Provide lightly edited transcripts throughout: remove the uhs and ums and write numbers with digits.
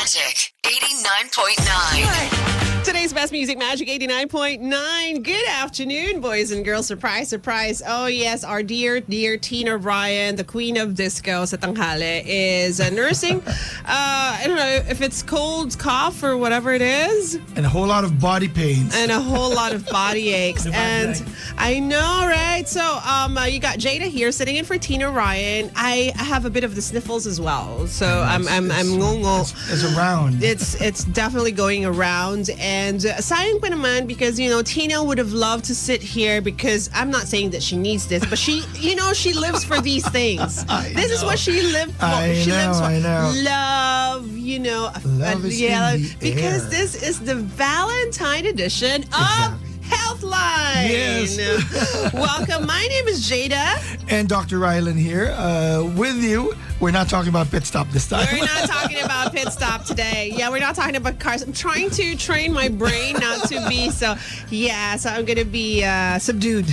Magic 89.9. Today's best music, Magic 89.9. Good afternoon, boys and girls. Surprise, surprise. Oh, yes, our dear Tina Ryan, the queen of disco sa tanghali, is nursing. I don't know if it's cold, cough, or whatever it is. And a whole lot of body pains. And a whole lot of body aches. And I know, right? So you got Jada here sitting in for Tina Ryan. I have a bit of the sniffles as well. So I'm ngongo. It's around. It's definitely going around. And sayang pa naman because, you know, Tina would have loved to sit here because I'm not saying that she needs this, but she lives for these things. This is what she lived for. I know. Love, you know. Love is in the because air. this is the Valentine edition of Healthline. Yes. Welcome. My name is Jada. And Dr. Rylan here with you. We're not talking about pit stop this time. We're not talking about pit stop today. Yeah, we're not talking about cars. I'm trying to train my brain not to be so I'm going to be subdued.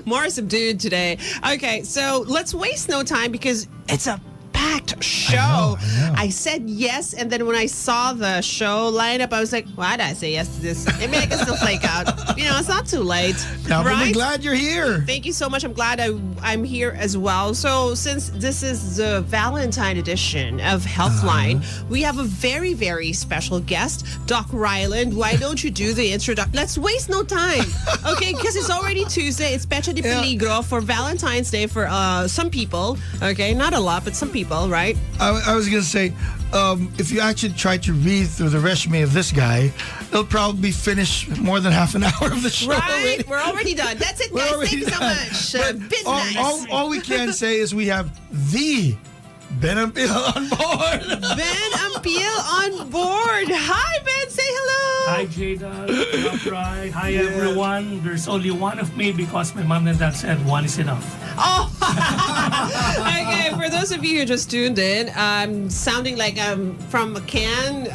More subdued today. Okay, so let's waste no time because it's a packed show. I know. I said yes, and then when I saw the show lineup, I was like, why did I say yes to this? Maybe I can still flake out. You know, it's not too late. Now, right? we're glad you're here. Thank you so much. I'm glad I'm here as well. So since this is the Valentine edition of Healthline, we have a very, very special guest, Doc Ryland. Why don't you do the introduction? Let's waste no time. Okay, because it's already Tuesday. It's Pecha de Peligro for Valentine's Day for some people. Okay, not a lot, but some people, right? I was going to say, if you actually try to read through the resume of this guy, it'll probably finish more than half an hour of the show. Right? We're already done. That's it, guys. Thank you so much. Been nice. All we can say is we have the Ben Ampil on board. Ben Ampil on board. Hi, Ben. Say hello. Hi, Jada. Upright. Hi, everyone. There's only one of me because my mom and dad said one is enough. Oh, okay. For those of you who just tuned in, I'm sounding like I'm from McCann.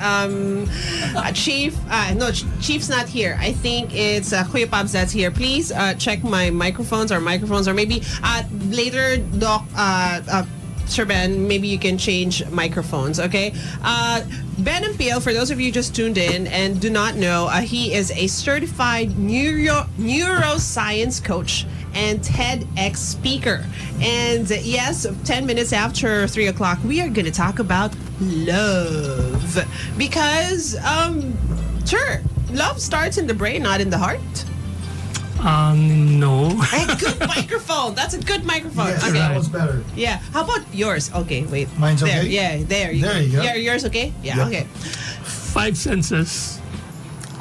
Chief's not here. I think it's Kuya Pabs that's here. Please check my microphones, or maybe later, Doc. Sir Ben, maybe you can change microphones, okay? Ben Ampil, for those of you just tuned in and do not know, he is a certified neuroscience coach and TEDx speaker. And yes, 10 minutes after 3 o'clock, we are going to talk about love. Because, sure, love starts in the brain, not in the heart. No. Hey, good microphone. That's a good microphone. Yes, okay. that was better. Yeah. How about yours? Okay, wait. Mine's okay? There. Yeah, there you There you go. Yeah, yours okay? Yeah, Yeah. okay. 5 senses.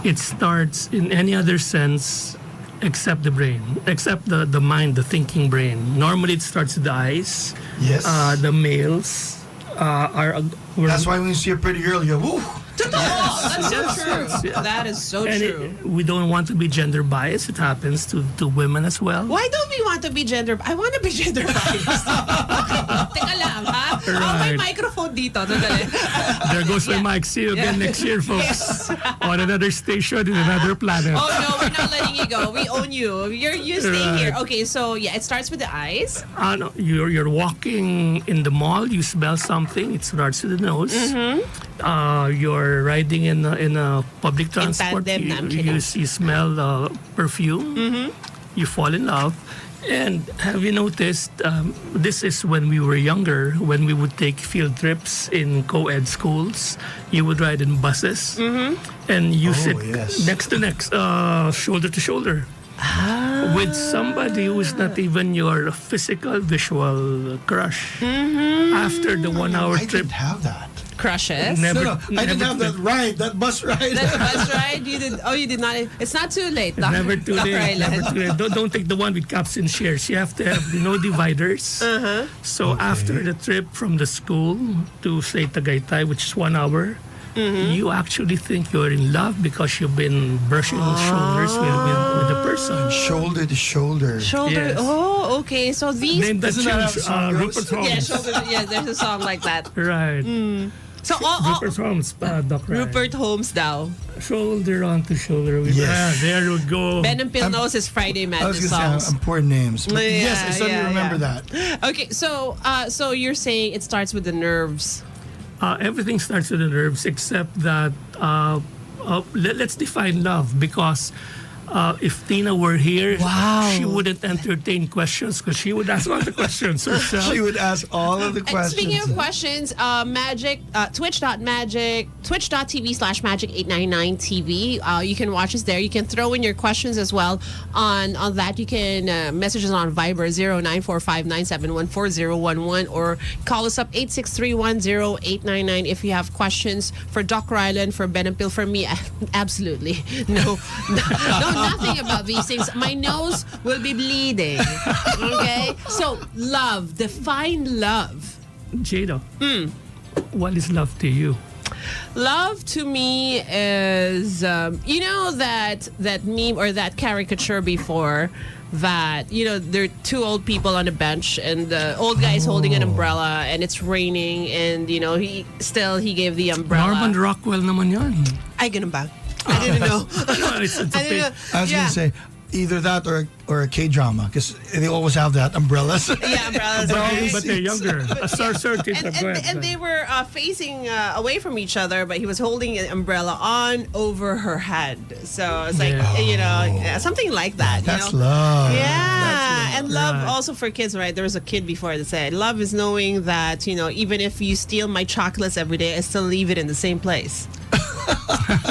It starts in any other sense except the brain, except the mind, the thinking brain. Normally, it starts with the eyes. Yes. The males are. That's why when you see a pretty girl, you go, woo. That's so true. yeah. That is so And true. we don't want to be gender biased. It happens to women as well. Why don't we want to be gender? I want to be gender biased. Teka lang, ha? Oh, may Right. microphone dito. Sandali. There goes my mic. See you again next year, folks. On another station in another planet. Oh no, we're not letting you go. We own you. You're staying here. Right. Okay, so yeah, it starts with the eyes. No, you're walking in the mall. You smell something. It starts with the nose. You're riding in a public transport. tandem, I'm You kidding. smell perfume. You fall in love. And have you noticed? This is when we were younger. When we would take field trips in co-ed schools, you would ride in buses, and you sit yes. next to next, shoulder to shoulder. With somebody who is not even your physical, visual crush. After the 1 hour I trip, didn't have that. Crushes. Never- I didn't have never- that ride, that bus ride. That's bus ride. You did. Oh, you did not. It's not too late. Doc. never too Doc late. Ryland. Never too late. Don't take the one with cups and shares. You have to have no dividers. So after the trip from the school to say Tagaytay, which is 1 hour, you actually think you're in love because you've been brushing shoulders with the person. Shoulder to shoulder. Shoulder. Yes. Oh, okay. So these. Name that Doesn't that have tune, song Rupert goes? Holmes. Yeah, shoulder. Yeah, there's a song like that. Right. So all Rupert Holmes, Doc Ryan. Rupert Holmes daw. Shoulder on to shoulder. Yes. There we go. Ben Ampil knows his Friday I was Madness going to songs. say, I'm poor names. But Yeah, yes, I suddenly yeah, remember yeah. that. Okay, so you're saying it starts with the nerves. Everything starts with the nerves, except that let's define love, because if Tina were here, Wow. she wouldn't entertain questions because she would ask all the questions herself. She would ask all of the And questions. speaking of questions, twitch.magic899TV. You can watch us there. You can throw in your questions as well on that. You can message us on Viber 0945971411 or call us up 86310-899 if you have questions for Doc Ryland, for Ben Ampil, for me. Absolutely no, nothing about these things. My nose will be bleeding. Okay, so love. Define love. Jado, what is love to you? Love to me is, you know, that meme or that caricature before that, you know, there are two old people on a bench and the old guy is holding an umbrella and it's raining and, you know, he gave the umbrella. Norman Rockwell naman yan. Ay, ganun ba? I didn't know. No, it's I didn't know. I was going to say either that or a K-drama, because they always have that, umbrellas. Yeah, umbrellas. Right? But they're younger. And they were facing away from each other, but he was holding an umbrella on over her head. So it's like, Yeah. you know, something like that. That's you know? love. Yeah, and love Right. also for kids, right? There was a kid before that said, love is knowing that, you know, even if you steal my chocolates every day, I still leave it in the same place.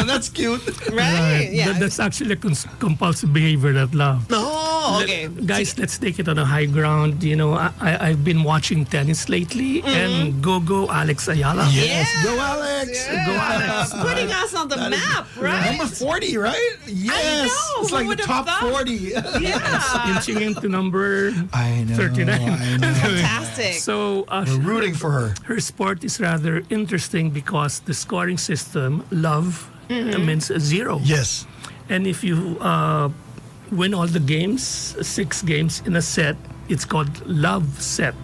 That's cute. Right? Yeah. That's actually a compulsive behavior, that love. Oh, okay. Guys, let's take it on a high ground. You know, I've been watching tennis lately, and go Alex Ayala. Yes. Yeah. Go, Alex. Yeah. Go, Alex. Putting us on the map, right? Number 40, right? Yes. know. It's Who like the would have top thought? 40. Yeah. Inching into number I know. 39. I know. Fantastic. So We're rooting for her. her sport is rather interesting because the scoring system, love, means 0. Yes. And if you win all the games, 6 games in a set, it's called love set.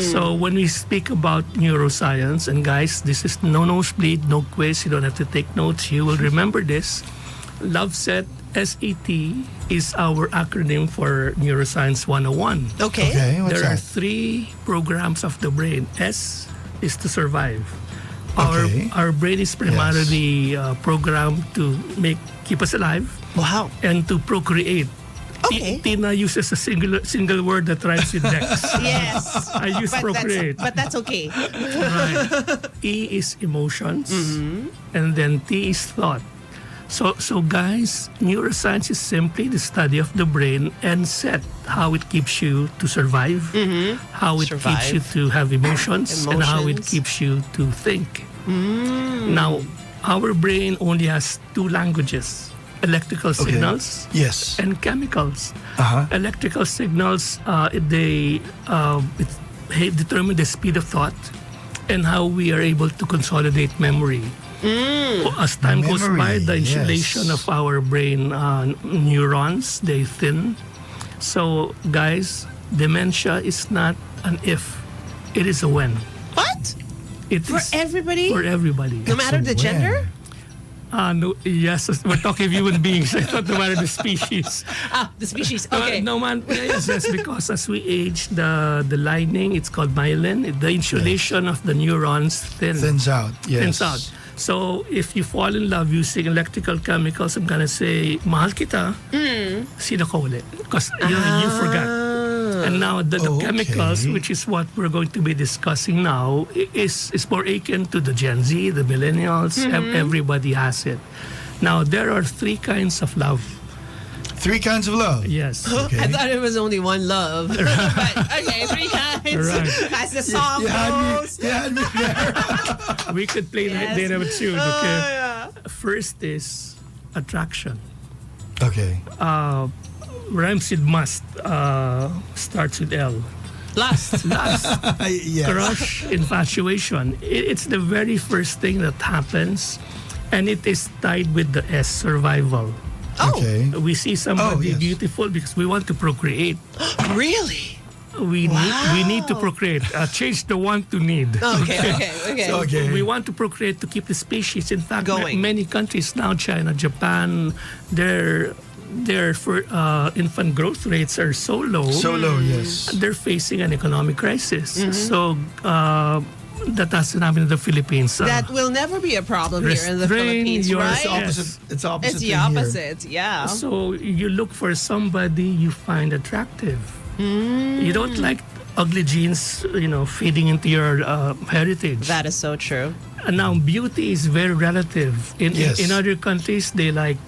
So when we speak about neuroscience, and guys, this is no nosebleed, no quiz, you don't have to take notes, you will remember this. Love set, SET, is our acronym for Neuroscience 101. Okay. Okay, what's There are that? 3 programs of the brain. S is to survive. Okay. Our brain is primarily programmed to keep us alive Wow. and to procreate. Okay. Tina uses a single word that rhymes with Dex. Yes. I use procreate. But that's okay. Right. E is emotions, and then T is thought. So guys, neuroscience is simply the study of the brain and set how it keeps you to survive, how it keeps you to have emotions, and how it Emotions. keeps you to think. Now, our brain only has 2 languages: electrical signals Yes. and chemicals. Electrical signals, they determine the speed of thought and how we are able to consolidate memory. As time goes by, Memory, the insulation yes. of our brain neurons, they thin. So, guys, dementia is not an if, it is a when. What? It For is everybody? for everybody. No matter the gender? No, yes, we're talking of human beings. I thought no matter the species. The species. Okay. No man, yes, because as we age, the lining, it's called myelin, the insulation of the neurons Thins out. Yes. thins out. So if you fall in love using electrical chemicals, I'm gonna say, mahal kita, sino ka uli? Because you forgot. And now the Okay. chemicals, which is what we're going to be discussing now, is more akin to the Gen Z, the millennials. Everybody has it. Now, there are 3 kinds of love. 3 kinds of love. Yes. Okay. I thought it was only one love. But, okay, 3 kinds. Right. As the song You had me. goes. You had me there. We could play Yes. later with you. Okay. Yeah. First is attraction. Okay. Rhymes with must. Starts with L. Lust. Yes. Crush, infatuation. It's the very first thing that happens, and it is tied with the S, survival. Oh, Okay. We see somebody yes. beautiful because we want to procreate. really? We need to procreate. Change the want to need. Okay. Okay. We want to procreate to keep the species. In fact, Going. many countries now, China, Japan, their infant growth rates are so low. So low, yes. They're facing an economic crisis. So doesn't happen in the Philippines. That will never be a problem here in the restrain Philippines, your right? Opposite. It's opposite. It's the thing here. opposite, yeah. So you look for somebody you find attractive. You don't like ugly genes, feeding into your heritage. That is so true. And now beauty is very relative. Yes. In other countries, they like,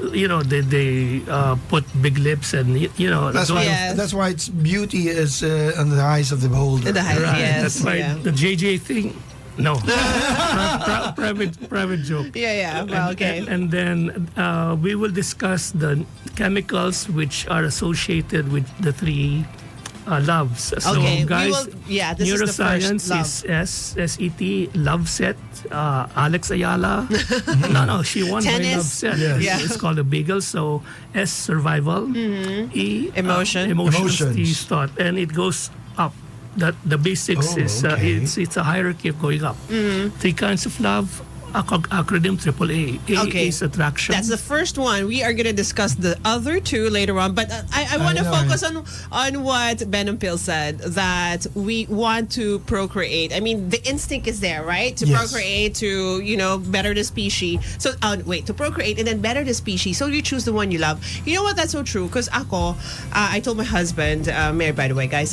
they put big lips and That's why. Yes. That's why it's beauty is in the eyes of the beholder. In the height, right. yes. That's why yeah. the JJ thing. No, private joke. Yeah, well, okay. And then we will discuss the chemicals which are associated with the three loves. So, Okay, guys, this is the first neuroscience love. is SET, love set. Alex Ayala. No, she won by Tennis. love set. Yes. Yeah. It's called a bagel. So S, survival. E, Emotion. emotions. Emotions. T, thought. And it goes up. That the basics Oh, is okay. it's a hierarchy of going up. Three kinds of love. Acronym AAA. A Okay. is attraction. That's the first one. We are going to discuss the other two later on. But I want to know, focus on what Ben Ampil said, that we want to procreate. I mean, the instinct is there, right? To Yes. procreate, to, better the species. So, to procreate and then better the species. So you choose the one you love. You know what? That's so true. Because I told my husband, married by the way, guys,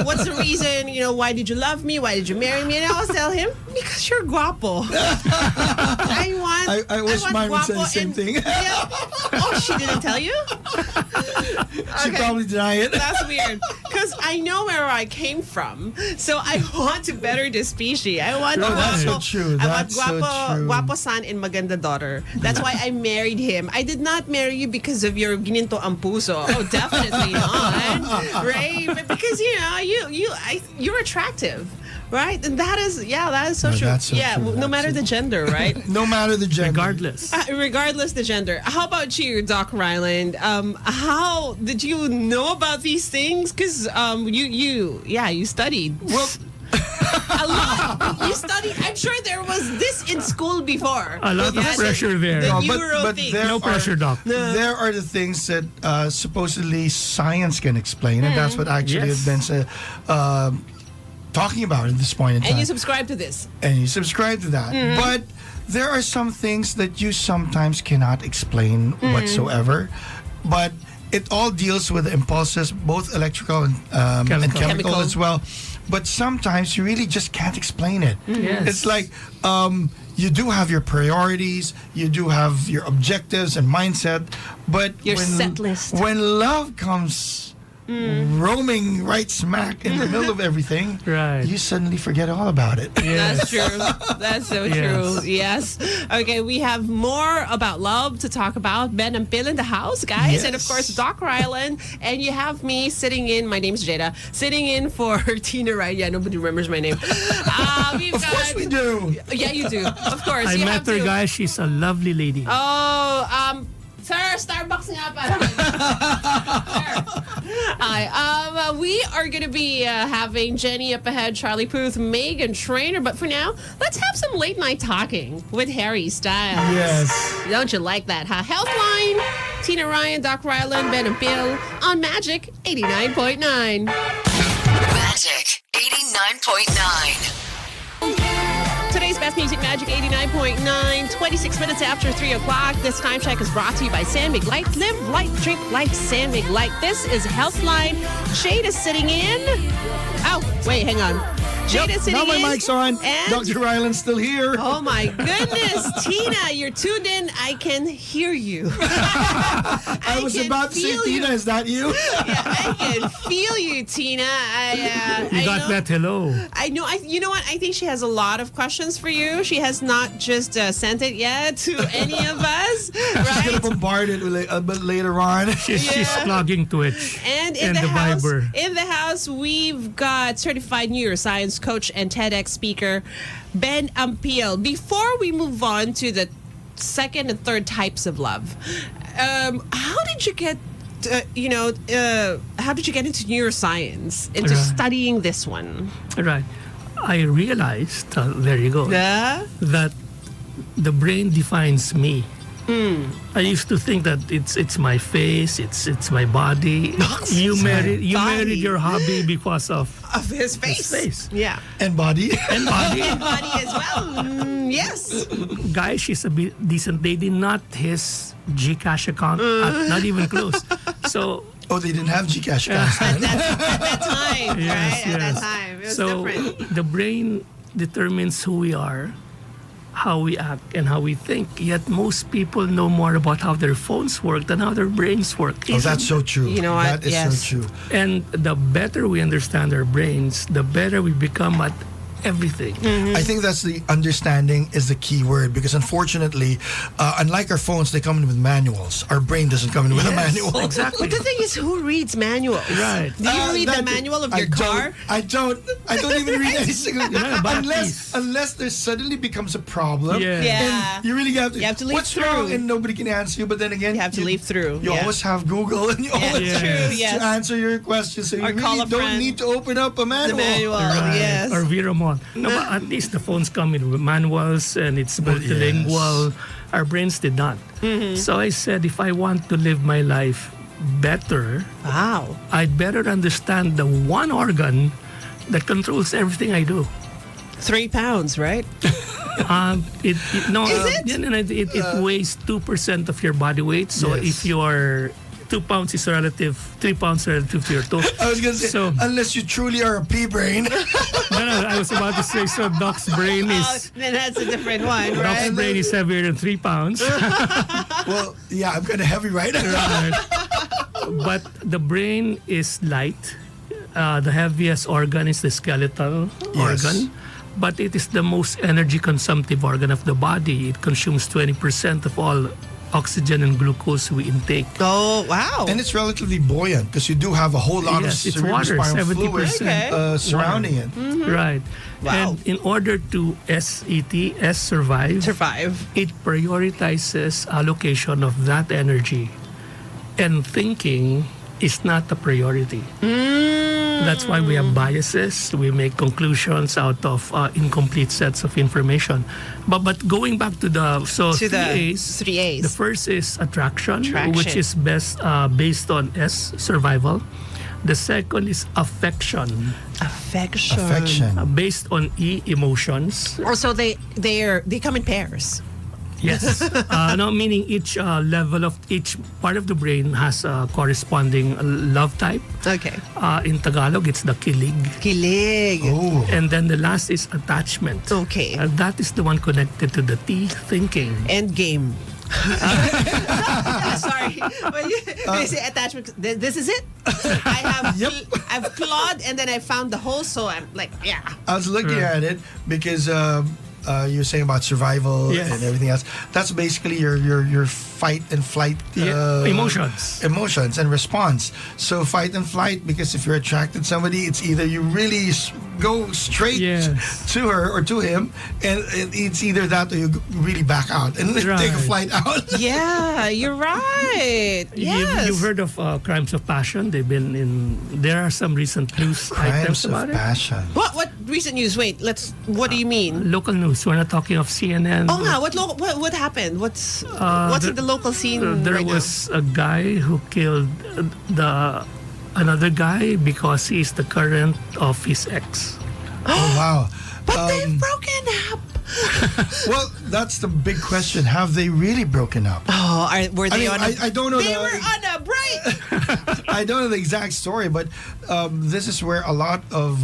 what's the reason, why did you love me? Why did you marry me? And I always tell him, because you're guapo. I wish want mine would say guapo the same and- thing. Yeah. Oh, she didn't tell you? She probably deny it. That's weird. Because I know where I came from. So I want to better the species. I want No, that's guapo. so true. I That's want so true. guapo son and maganda daughter. That's why I married him. I did not marry you because of your gininto ang puso. Oh, definitely not. Right? But because, you're attractive. Right? And that is so No, true. that's so yeah, true. no matter the gender, right? No matter the gender. regardless. Regardless the gender. How about you, Doc Ryland? How did you know about these things? Because you studied. Well, A lot. You studied. I'm sure there was this in school before. A lot of pressure there. The No, Euro but thing. there No pressure, Doc. There are the things that supposedly science can explain, and that's what actually Yes. has been talking about at this point in time. And you subscribe to this. And you subscribe to that. But there are some things that you sometimes cannot explain whatsoever. But it all deals with impulses, both electrical and Chemical. chemical as well. But sometimes you really just can't explain it. Yes. It's like you do have your priorities, you do have your objectives and mindset, but Your set list. when love comes roaming right smack in the middle of everything, Right. you suddenly forget all about it. That's true. That's so Yes. true. Yes. Okay, we have more about love to talk about. Ben Ampil in the house, guys. And of Yes. course, Doc Ryland. And you have me sitting in, my name's Jada, sitting in for Tina Ryan. Yeah, nobody remembers my name. Of course we do. Yeah, you do. Of course. I you met have her, to. guys. She's a lovely lady. Sir, Starbucks nga para. Sir. We are going to be having Jenny up ahead, Charlie Puth, Megan Trainor. But for now, let's have some late night talking with Harry Styles. Yes. Don't you like that, huh? Healthline, Tina Ryan, Doc Ryland, Ben and Bill on Magic 89.9. Magic 89.9. Today's Best Music Magic 89.9, 26 minutes after 3 o'clock. This time check is brought to you by Sandvik Light. Live light, drink like Sandvik Light. This is Healthline. Jade is sitting in. Oh, wait, hang on. Jade is sitting Now my in. mic's on. And Dr. Ryland's still here. oh my goodness, Tina, you're tuned in. I can hear you. I was can about to say, feel Tina, you. is that you? I can feel you, Tina. You got that hello. I know. You know what? I think she has a lot of questions for you. She has not just sent it yet to any of us, She's going to right? bombard it a bit later on. She's plugging Twitch And in and the house, Viber. we've got certified neuroscience coach and TEDx speaker Ben Ampil. Before we move on to the second and third types of love, how did you get? How did you get into neuroscience, into Right. studying this one? Right. I realized, there you go, Yeah. that the brain defines me. I used to think that it's my face, it's my body. You married Body. your hobby because of his face. face. Yeah. And body. and body. Body as well. Yes. Guys, she's a bit decent lady, not his Gcash account, not even close. So Oh, they didn't have Gcash accounts. At that time, right? At that time. It was so different. the brain determines who we are, how we act, and how we think. Yet most people know more about how their phones work than how their brains work. Oh, that's so true. You know what? That is Yes. so true. And the better we understand our brains, the better we become at everything. I think that's the understanding is the key word, because unfortunately, unlike our phones, they come in with manuals. Our brain doesn't come in with a manual. Exactly. But the thing is, who reads manuals? Right. Do you read the That- manual of your car? I don't even read any single Yeah, but unless there suddenly becomes a problem. Yeah. Yeah. And you really have to. You have to leaf What's wrong? through. And nobody can answer you. But then again, You have to leaf through, You yeah. always have Google, and you always that's have true, yes. to answer your questions. So you Or call really a don't friend. need to open up a The manual. manual, yes. Or Viramon. No, but at least the phones come in with manuals and it's multilingual. Our brains did not. So I said, if I want to live my life better, Wow. I'd better understand the one organ that controls everything I do. 3 pounds, right? It no, Is it? yeah, no, it weighs 2% of your body weight. So Yes. if you're 2 pounds is relative, 3 pounds relative to your toe. I was gonna say, So- unless you truly are a pea brain. No, I was about to say, so Doc's brain Oh, is then that's a different one, Doc's right? brain is heavier than 3 pounds. Well, yeah, I'm kind of heavy, right? Right. But the brain is light. The heaviest organ is the skeletal Yes. organ. But it is the most energy consumptive organ of the body. It consumes 20% of all oxygen and glucose we intake. Oh, wow. And it's relatively buoyant because you do have a whole lot Yes, of it's water, cerebrospinal 70%. fluid Okay. surrounding it. Right. Wow. And in order to survive, Survive. it prioritizes allocation of that energy. And thinking is not a priority. That's why we have biases. We make conclusions out of incomplete sets of information. But going back to the To the three A's. 3 A's. The first is attraction, Attraction. which is based on S, survival. The second is affection, Affection. based on E, emotions. Also, they come in pairs. Yes. No, meaning each level of each part of the brain has a corresponding love type. Okay. In Tagalog, it's the kilig. Kilig. Oh. And then the last is attachment. Okay. And that is the one connected to the T, thinking. End game. Sorry. When you say attachment, this is it. I've clawed and then I found the hole, so I'm like, yeah. I was looking at it because you're saying about survival Yes. and everything else. That's basically your fight and flight emotions and response. So fight and flight, because if you're attracted to somebody, it's either you really go straight Yes. to her or to him, and it's either that or you really back out and take a Right. flight out. Yeah, you're right. Yes. You've heard of Crimes of Passion? There are some recent news Crimes items of about it. passion. What recent news? Wait, what do you mean? Local news. We're not talking of CNN. Oh, wow. What happened? What's in the local scene There right was a guy who killed another guy because he's the current of his ex. Oh wow. now? But they've broken up. Well, that's the big question. Have they really broken up? Oh, were I they mean, on a I don't know. They were on a break. I don't know the exact story, but this is where a lot of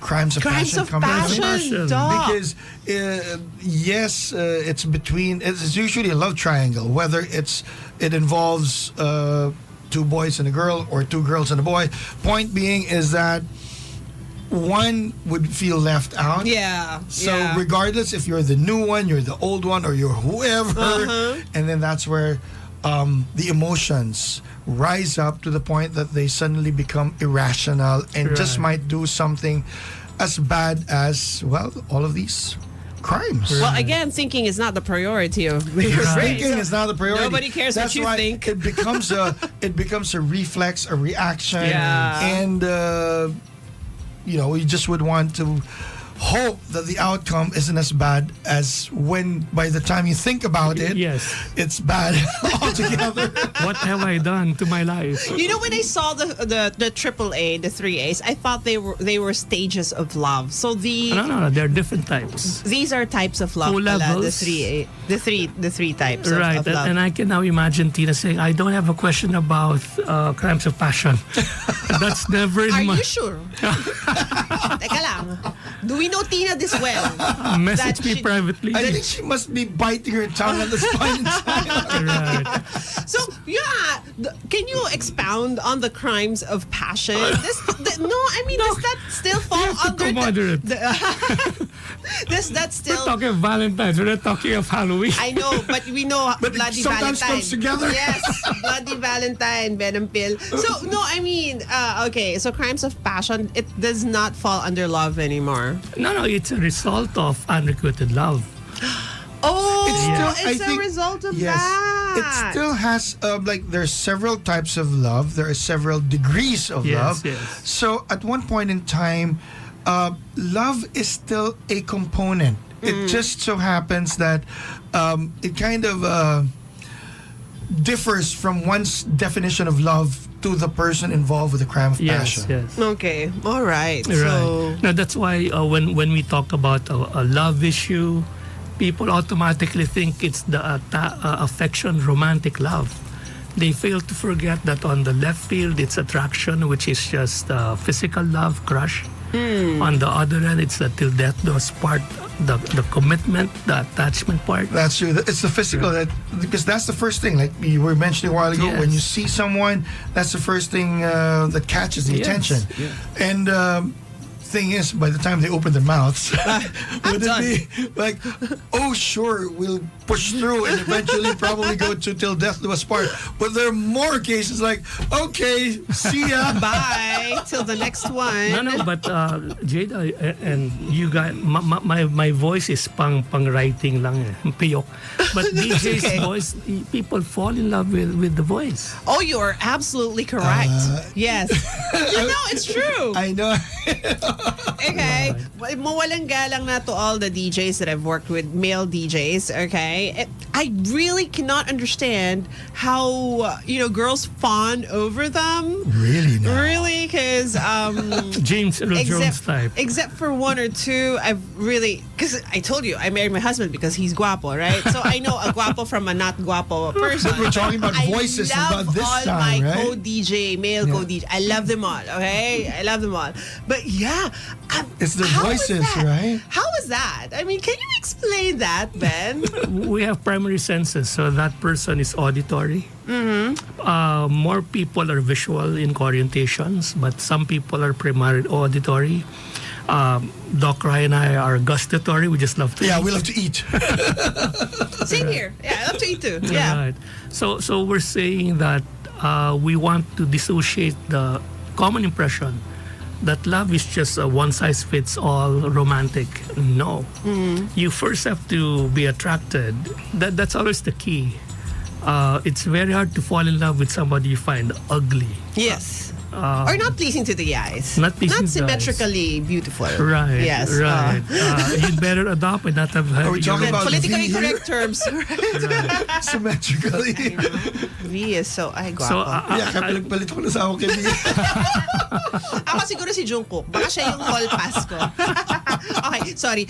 crimes of Crimes passion of come in. passion, dog. Because it's usually a love triangle, whether it involves two boys and a girl or two girls and a boy. Point being is that one would feel left out. Yeah. So yeah. regardless if you're the new one, you're the old one, or you're whoever, and then that's where the emotions rise up to the point that they suddenly become irrational and just Right. might do something as bad as, well, all of these crimes. Well, again, thinking is not the priority of your brain. Thinking is not the priority. Nobody cares what That's you why think. It becomes a reflex, a reaction, Yeah. and you just would want to hope that the outcome isn't as bad as when by the time you think about it, Yes. it's bad altogether. What have I done to my life? You know, when I saw the triple A, the three A's, I thought they were stages of love. So No, there are different types. these are types of love. Two pala, levels. the three types Right, of love. and I can now imagine Tina saying, "I don't have a question about crimes of passion." That's never in Are my you sure? Teka lang. Do we know Tina this well? message that me she- privately. I think she must be biting her tongue at this point in time. Right. So yeah, can you expound on the crimes of passion? No, I mean, does that still fall have to under go moderate. does that We're still? talking of Valentine's. We're not talking of Halloween. I know, but we know But it Bloody sometimes Valentine. comes together. Yes, Bloody Valentine, Ben Ampil. So no, I mean, okay. So crimes of passion, it does not fall under love anymore. No, it's a result of unrequited love. Oh, It's still- I it's a think- result of Yes, that. it still has like there's several types of love. There are several degrees of Yes, love. yes. So at one point in time, love is still a component. It just so happens that it kind of differs from one's definition of love to the person involved with the crime of Yes, passion. yes. Okay, all right. Right. So Now that's why when we talk about a love issue, people automatically think it's the affection, romantic love. They fail to forget that on the left field, it's attraction, which is just physical love, crush. On the other end, it's the till death do us part, the commitment, the attachment part. That's true. It's the physical that because that's the first thing. Like you were mentioning a while ago, Yes. when you see someone, that's the first thing that catches the Yes, attention. yes. And thing is, by the time they open their mouths, would it be like, oh sure, we'll push through and eventually probably go to till death do us part. But there are more cases like, okay, see ya. bye till the next one. No, but Jada and you guys, my voice is pang writing lang eh, piyok. But DJ's okay. voice, people fall in love with the voice. Oh, you are absolutely correct. Yes. You know, it's true. I know. Okay. Mawalang galang na to all the DJs that I've worked with, male DJs, okay? I really cannot understand how, girls fawn over them. Really now. Really? Because, James Earl Jones type. except for one or two, I've really, because I told you, I married my husband because he's guapo, right? So I know a guapo from a not guapo person. We're talking about voices I love about this all time, my right? co-DJ, male co-DJ. I love them all, okay? I love them all. But yeah. It's the how is voices, that? right? How is that? I mean, can you explain that, Ben? We have primary senses, so that person is auditory. More people are visual in orientations, but some people are primarily auditory. Doc Ryan and I are gustatory. We just love to Yeah, eat. we love to eat. Same here. Yeah, I love to eat too. Yeah. Right. So we're saying that we want to dissociate the common impression that love is just a one-size-fits-all romantic. No. You first have to be attracted. That's always the key. It's very hard to fall in love with somebody you find ugly. Yes. Or not pleasing to the eyes. Not pleasing to the eyes. symmetrically beautiful. Right. Yes. Right. You'd better adopt and not have. Are we talking And about politically V here? correct terms. Symmetrically. V is so, ay, guapo. So Yeah, kaya palit ko na sa ako kay Bea. Ako siguro si Jungkook. Baka siya yung hall pass ko. Okay, sorry,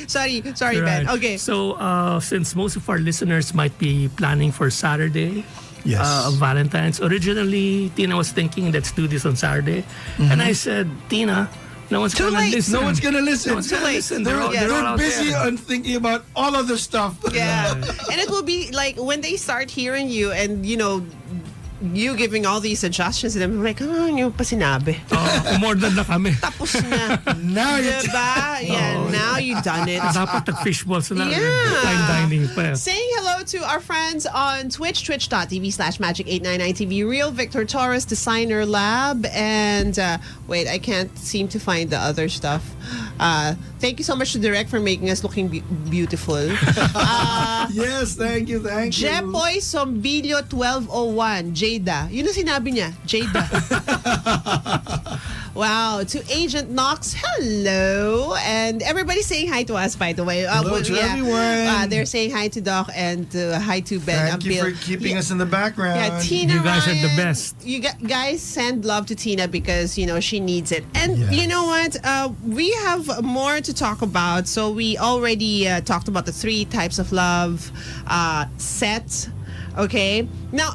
right. Ben. Okay. So since most of our listeners might be planning for Saturday. Yes. Valentine's. Originally, Tina was thinking, let's do this on Saturday. And I said, Tina, no one's Too going to late. listen. No one's gonna listen. No one's gonna listen. They're, all- Yes. they're all out busy there. on thinking about all other stuff. Yeah. And it will be like when they start hearing you and, you giving all these suggestions to them, like, yung pa sinabi. Umorder na kami. Tapos na. Now you Diba? Yeah, now you've done it. Dapat nag-fishballs na. Yeah. Fine dining pa. Saying hello to our friends on Twitch, twitch.tv/magic899TV, Real Victor Torres, Designer Lab, and wait, I can't seem to find the other stuff. Thank you so much to Direct for making us looking beautiful. Yes, thank you. Jepoy Sombilio 1201, Jada. Yun ang sinabi niya, Jada. Wow. To Agent Knox, hello. And everybody's saying hi to us, by the way. Hello to everyone. They're saying hi to Doc and hi to Ben Thank you Ampil. for keeping us in the background. Yeah, Tina You guys are the Ryan, best. You guys send love to Tina because, she needs it. And Yes. you know what? We have more to talk about. So we already talked about the 3 types of love set. Okay. Now,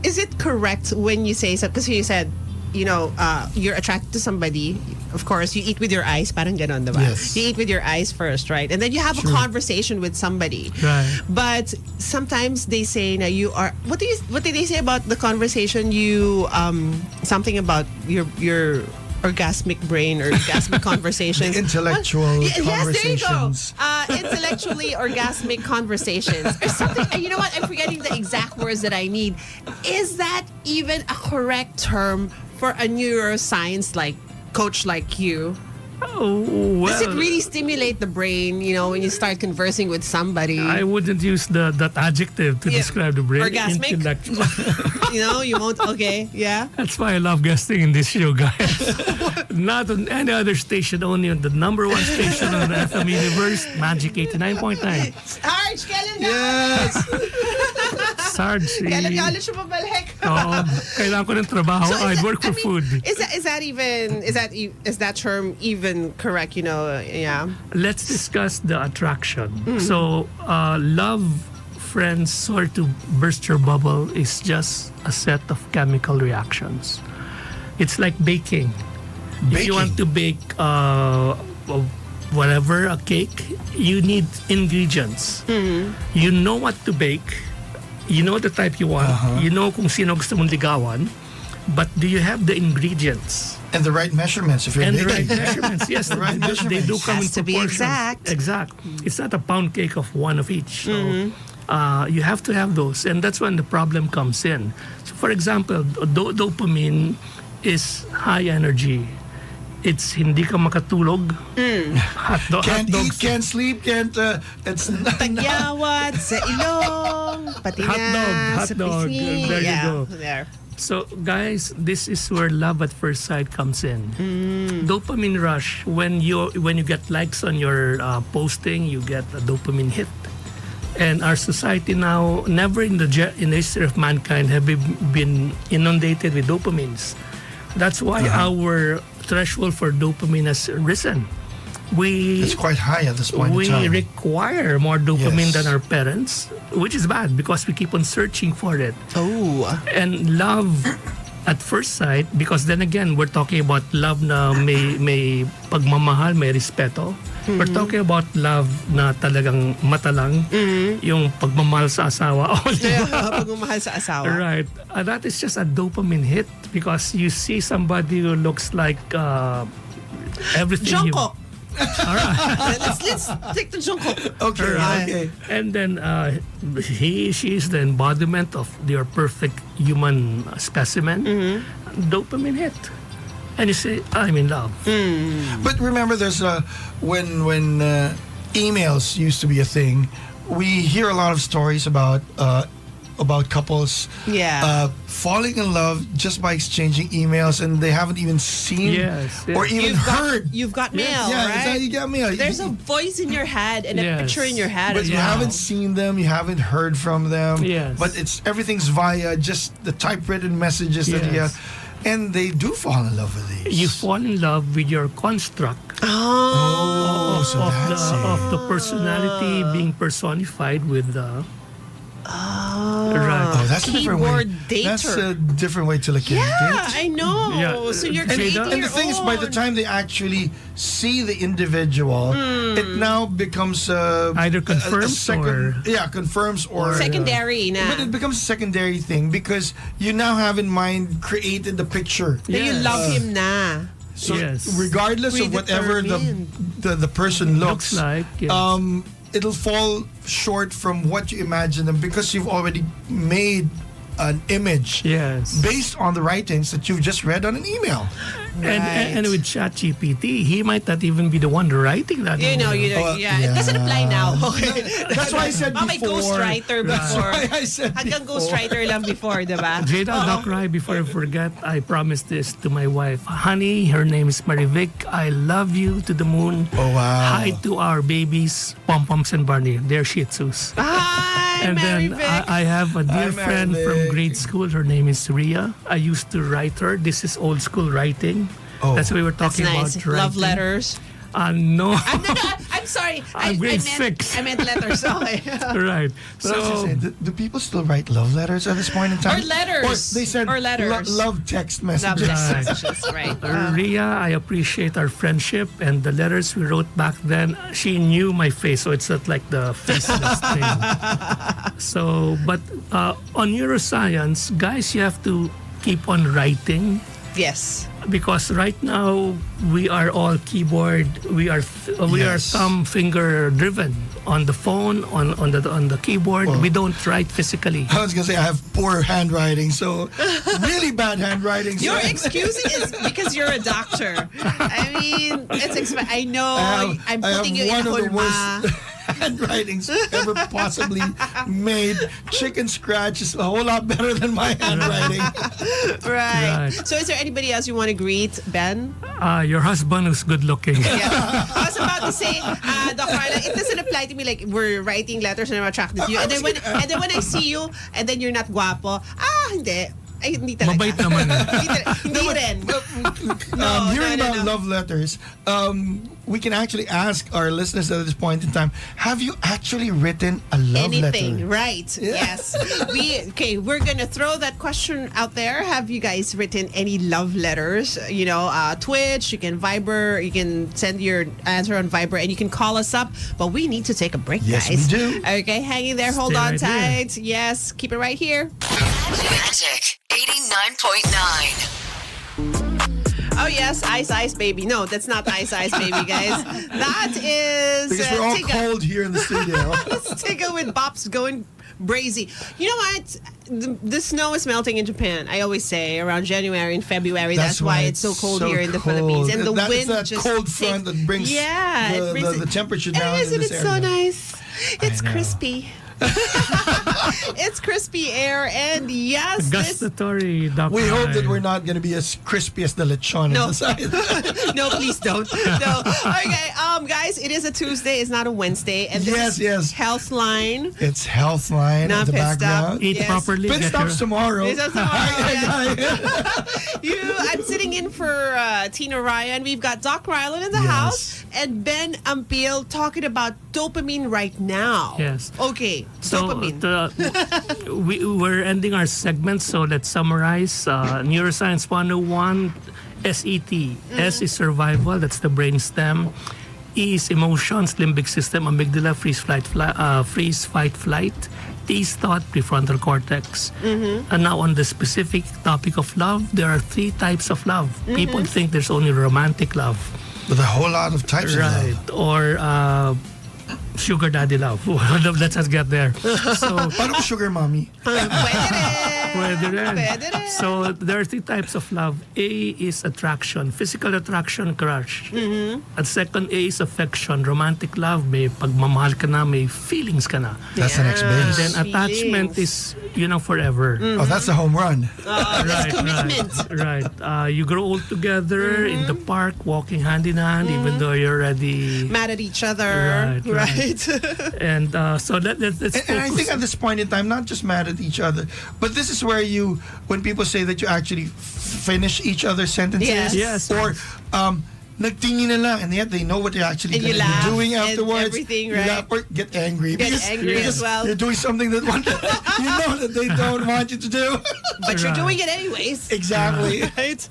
is it correct when you say so? Because you said, you're attracted to somebody. Of course, you eat with your eyes. Parang ganon, diba? Yes. You eat with your eyes first, right? And then you have a conversation with somebody. Right. But sometimes they say na you are. What did they say about the conversation? You something about your orgasmic brain or orgasmic conversations. Intellectual Yes, there you go. conversations. Intellectually orgasmic conversations or something. You know what? I'm forgetting the exact words that I need. Is that even a correct term for a neuroscience coach like you? Oh, well. Does it really stimulate the brain, when you start conversing with somebody? I wouldn't use that adjective to Yeah. describe the brain. Orgasmic? Intellectual. You won't? Okay, yeah. That's why I love guesting in this show, guys. Not on any other station, only on the number 1 station on the FM universe, Magic 89.9. Sarge, kailan na? Yes. Sarge, Kailan ka ulit siya babalik? kailangan ko ng trabaho. I'd work for food. Is that term even correct? Yeah. Let's discuss the attraction. So, love, friends, sorry to burst your bubble, is just a set of chemical reactions. It's like baking. If you want to bake whatever, a cake, you need ingredients. You know what to bake. You know the type you want. You know kung sino gusto mong ligawan. But do you have the ingredients? And the right measurements if you're And the baking. right measurements, yes. The right They do measurements. come Has in to be proportions. exact. Exact. It's not a pound cake of one of each. So you have to have those. And that's when the problem comes in. So for example, dopamine is high energy. It's hindi ka makatulog. Hot Can't eat, dogs. can't sleep, it's Tagyawat sa ilong, pati Hot na dog, sa hot dog. pisngi. There you Yeah, go. there. So, guys, this is where love at first sight comes in. Dopamine rush. When you get likes on your posting, you get a dopamine hit. And our society now, never in the history of mankind have we been inundated with dopamines. That's why our threshold for dopamine has risen. It's quite high at this point We in time. require more dopamine Yes. than our parents, which is bad because we keep on searching for it. Oh. And love at first sight, because then again, we're talking about love na may pagmamahal, may respeto. We're talking about love na talagang mata lang, yung pagmamahal sa asawa. Pagmamahal sa asawa. Right. That is just a dopamine hit because you see somebody who looks like everything. Jungkook. All right. Let's take the Jungkook. Okay, okay. And then she is the embodiment of your perfect human specimen. Dopamine hit. And you say, I'm in love. But remember, there's when emails used to be a thing, we hear a lot of stories about couples falling in love just by exchanging emails, and they haven't even seen Yes, yes. or even heard. You've got mail, Yeah, right? it's like you got mail. There's a voice in your head and a Yes. picture in your head But as you well. haven't seen them, you haven't heard from them. Yes. But everything's via just the typewritten messages that you have. Yes. And they do fall in love with these. You fall in love with your construct Oh, so that's of it. the personality being personified with the. Right. Oh, that's a different way. Keyboard dater. That's a different way to look at Yeah, it. I know. Yeah. So you're And creating And your the thing is, by the own. time they actually see the individual, it now becomes Either a confirms second, confirms or secondary na. But it becomes a secondary thing because you now have in mind created the picture. That you Yes. love him na. So Yes. regardless of whatever the person looks like, yes. it'll fall short from what you imagine them because you've already made an image Yes. based on the writings that you've just read on an email. And with ChatGPT, he might not even be the one writing that. You know, yeah. It doesn't apply now. Okay. That's why I said May before. ghostwriter before. That's why I said Hanggang before. ghostwriter lang before, diba? Jada, don't cry. Before I forget, I promised this to my wife. Honey, her name is Marivic. I love you to the moon. Oh, wow. Hi to our babies, Pom Poms and Barney. They're Shih Tzus. Hi, And Mary then Vic. I have a dear Hi, Mary friend Vic. from grade school. Her name is Ria. I used to write her. This is old school writing. Oh. That's what we were That's talking nice. about. Love writing. letters. No. I'm sorry. I'm grade six. I meant letters. Okay. Right. But I was just So saying, do people still write love letters at this point in time? Or letters. Or they said Or letters. love text Love messages. messages, right? Ria, I appreciate our friendship and the letters we wrote back then. She knew my face, so it's not like the faceless thing. So, but on neuroscience, guys, you have to keep on writing Yes. because right now we are all keyboard. We are Yes. thumb finger driven on the phone, on the keyboard. We don't write physically. I was gonna say I have poor handwriting, so really bad handwriting. So Your excuse is because you're a doctor. I mean, I know I'm putting you in one a of the hulma. worst handwritings ever possibly made. Chicken scratch is a whole lot better than my handwriting. Right. Right. So is there anybody else you want to greet, Ben? Your husband who's good looking. Yeah. I was about to say, Doc Carla, it doesn't apply to me like we're writing letters and I'm attracted to you. And then when I see you and then you're not guapo, hindi. Ay, hindi talaga. Mabait naman. Hindi rin. Hearing no, about no. love letters, we can actually ask our listeners at this point in time: have you actually written a love Anything, letter? right? Yes. We're gonna throw that question out there. Have you guys written any love letters? You know, Twitch, you can Viber, you can send your answer on Viber, and you can call us up. But we need to take a break, Yes, guys. we do. Okay, hang in there. Hold Stay on right there. tight. Yes, keep it right here. Magic 89.9. Oh yes, Ice Baby. No, that's not Ice Baby, guys. That is Because we're all Tigga. cold here in the studio. It's Tigga with Bops going brazy. You know what? The snow is melting in Japan. I always say around January and February. That's why it's so cold here in the Philippines. And the wind that just cold front that brings it brings the temperature And down isn't in this it area. so nice? It's know. crispy. It's crispy air, and yes, this, Gustatory. We hope that we're not going to be as crispy as the lechon No. on the side. no, please don't. No. Okay, guys, it is a Tuesday. It's not a Wednesday, and this Yes. is Healthline. It's Healthline Not in the pit stop. background. Eat Yes. properly. Pit get stops your- tomorrow. It's tomorrow, I'm sitting in for Tina Ryan. We've got Doc Rylan in the Yes. house and Ben Ampil talking about dopamine right now. Yes. Okay, So dopamine. we're ending our segment, so let's summarize. Neuroscience 101, SET. S is survival, that's the brain stem. E is emotions, limbic system, amygdala, freeze, fight, flight. T is thought, prefrontal cortex. And now on the specific topic of love, there are 3 types of love. People think there's only romantic love. With a whole lot of types of Right. love. Or sugar daddy love. Let's just get there. So, Paano sugar mommy? Pwede rin. pwede rin. Pwede rin. So, there are 3 types of love. A is attraction, physical attraction, crush. At second, A is affection, romantic love. May pagmamahal ka na, may feelings ka na. That's the next base. Then attachment is, forever. Oh, that's a home run. Commitment. Right. You grow old together in the park, walking hand in hand, even though you're already... Mad at each other. Right. And so let's And I think focus. at this point in time, not just mad at each other, but this is where when people say that you actually finish each other's sentences, Yes. Yes. or nagtingin na lang, and yet they know what you're actually And you going to laugh be doing and afterwards. everything, You right? laugh or get angry. Get because, angry because as well. You're doing something that you know that they don't want you to do. But you're Right. doing it anyways. Exactly. Right?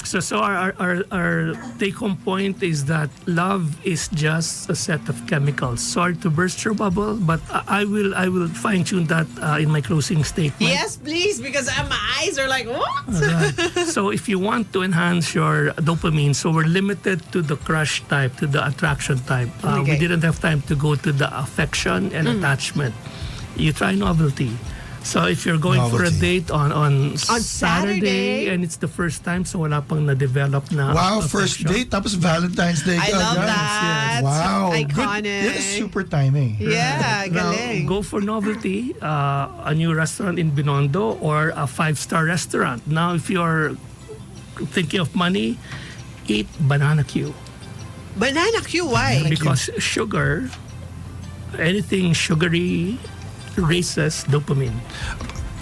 So our take-home point is that love is just a set of chemicals. Sorry to burst your bubble, but I will fine-tune that in my closing statement. Yes, please, because my eyes are like, what? Right. So if you want to enhance your dopamine, so we're limited to the crush type, to the attraction type. We Okay. didn't have time to go to the affection and attachment. You try novelty. So if you're going for a Novelty. date on Saturday. and it's the first time, so wala pang na-develop na Wow, first affection. date, tapos Valentine's Day. I love agad. that. Wow. Iconic. Good. That is super timing. Yeah, Now, galing. go for novelty, a new restaurant in Binondo or a 5-star restaurant. Now, if you're thinking of money, eat banana Q. Banana Q, why? Because sugar, anything sugary raises dopamine.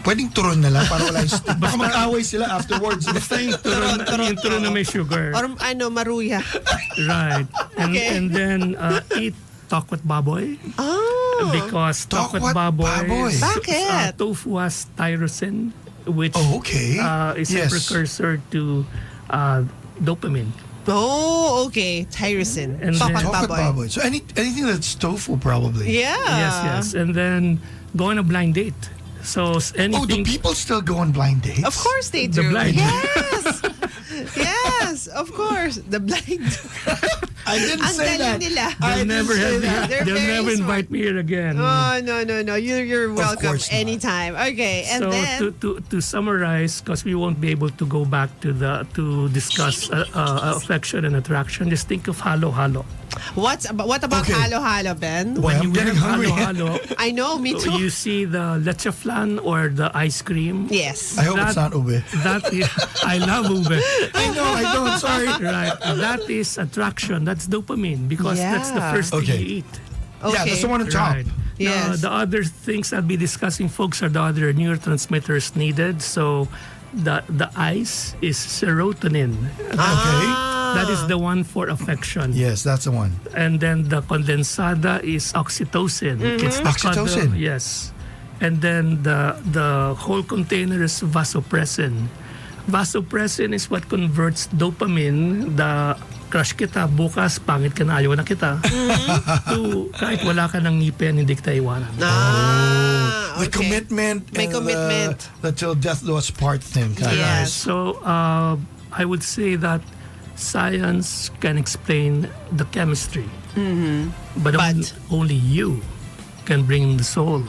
Pwedeng turon na lang para wala yung stick. Baka mag-away sila afterwards. Basta yung turon na may sugar. Or maruya. Right. Okay. And then eat tokwat baboy. Oh. Because tokwat Tokwat baboy, baboy. Bakit? tofu has tyrosine, which Oh, okay. is Yes. a precursor to dopamine. Oh, okay. Tyrosine. And Tokwat then- Tokwat baboy. baboy. So anything that's tofu probably. Yeah. Yes. And then go on a blind date. So Oh, do anything. people still go on blind dates? Of course they The do. blind. Yes. Yes, of course. The blind. I didn't Ang say galing that. nila. I They'll never didn't say have that. They're they'll very never smart. invite me here again. Oh, no. You're welcome course not. anytime. Okay, and So then to summarize, because we won't be able to go back to discuss affection and attraction, just think of halo-halo. what about Okay. halo-halo, Ben? Boy, I'm you getting have hungry. halo-halo, I know, me too. you see the leche flan or the ice cream. Yes. I hope it's That- not ube. That is, I love ube. I know, I don't. Sorry. Right. That is attraction. That's dopamine because that's the Yeah. first thing Okay. you eat. Okay. Yeah, that's the one on top. Right. Yes. Now, the other things I'll be discussing, folks, are the other neurotransmitters needed. So the ice is serotonin. Okay. That is the one for affection. Yes, that's the one. And then the condensada is oxytocin. It's the Oxytocin. yes. And then the whole container is vasopressin. Vasopressin is what converts dopamine, the crush kita, bukas, pangit ka na, ayaw na kita, to kahit wala ka ng ngipin, hindi kita iwanan. The okay. commitment. May and commitment. The till death do us part thing. Yes. So I would say that science can explain the chemistry, but only you can bring the soul.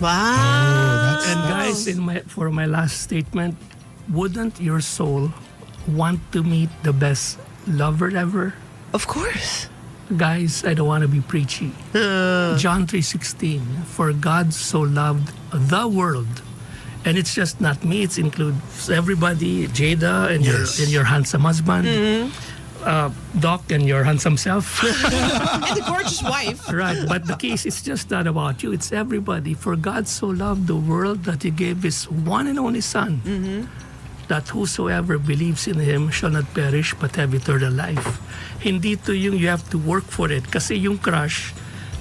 Wow. And guys, for my last statement, wouldn't your soul want to meet the best lover ever? Of course. Guys, I don't want to be preachy. John 3:16, for God so loved the world. And it's just not me, it includes everybody, Jada and Yes. your handsome husband, Doc and your handsome self. And the gorgeous wife. Right, but the case is just not about you, it's everybody. For God so loved the world that he gave his one and only Son, that whosoever believes in him shall not perish but have eternal life. Hindi to yung you have to work for it. Kasi yung crush,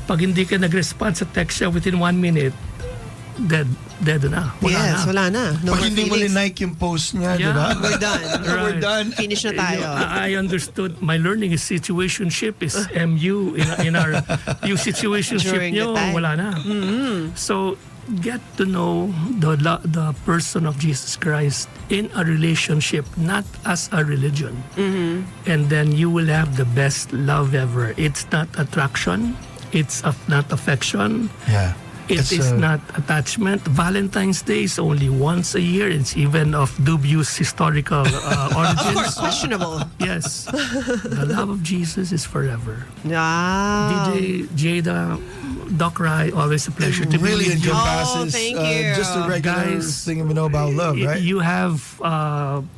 pag hindi ka nag-respond sa text siya within 1 minute, dead na. Wala Yes, na. wala na. No more Pag hindi mo feelings. like yung post niya, Yeah. di ba? We're done. We're done. Finish na tayo. I understood. My learning is situationship is MU in our yung situationship During the nyo, time. wala na. So get to know the person of Jesus Christ in a relationship, not as a religion. And then you will have the best love ever. It's not attraction. It's not affection. Yeah. It It's, is not attachment. Valentine's Day is only once a year. It's even of dubious historical Of origins. course, questionable. Yes. The love of Jesus is forever. Wow. DJ, Jada, Doc Rai, always a pleasure to really be with you. encompasses thank you. just a regular Guys, thing we know about love, right? You have,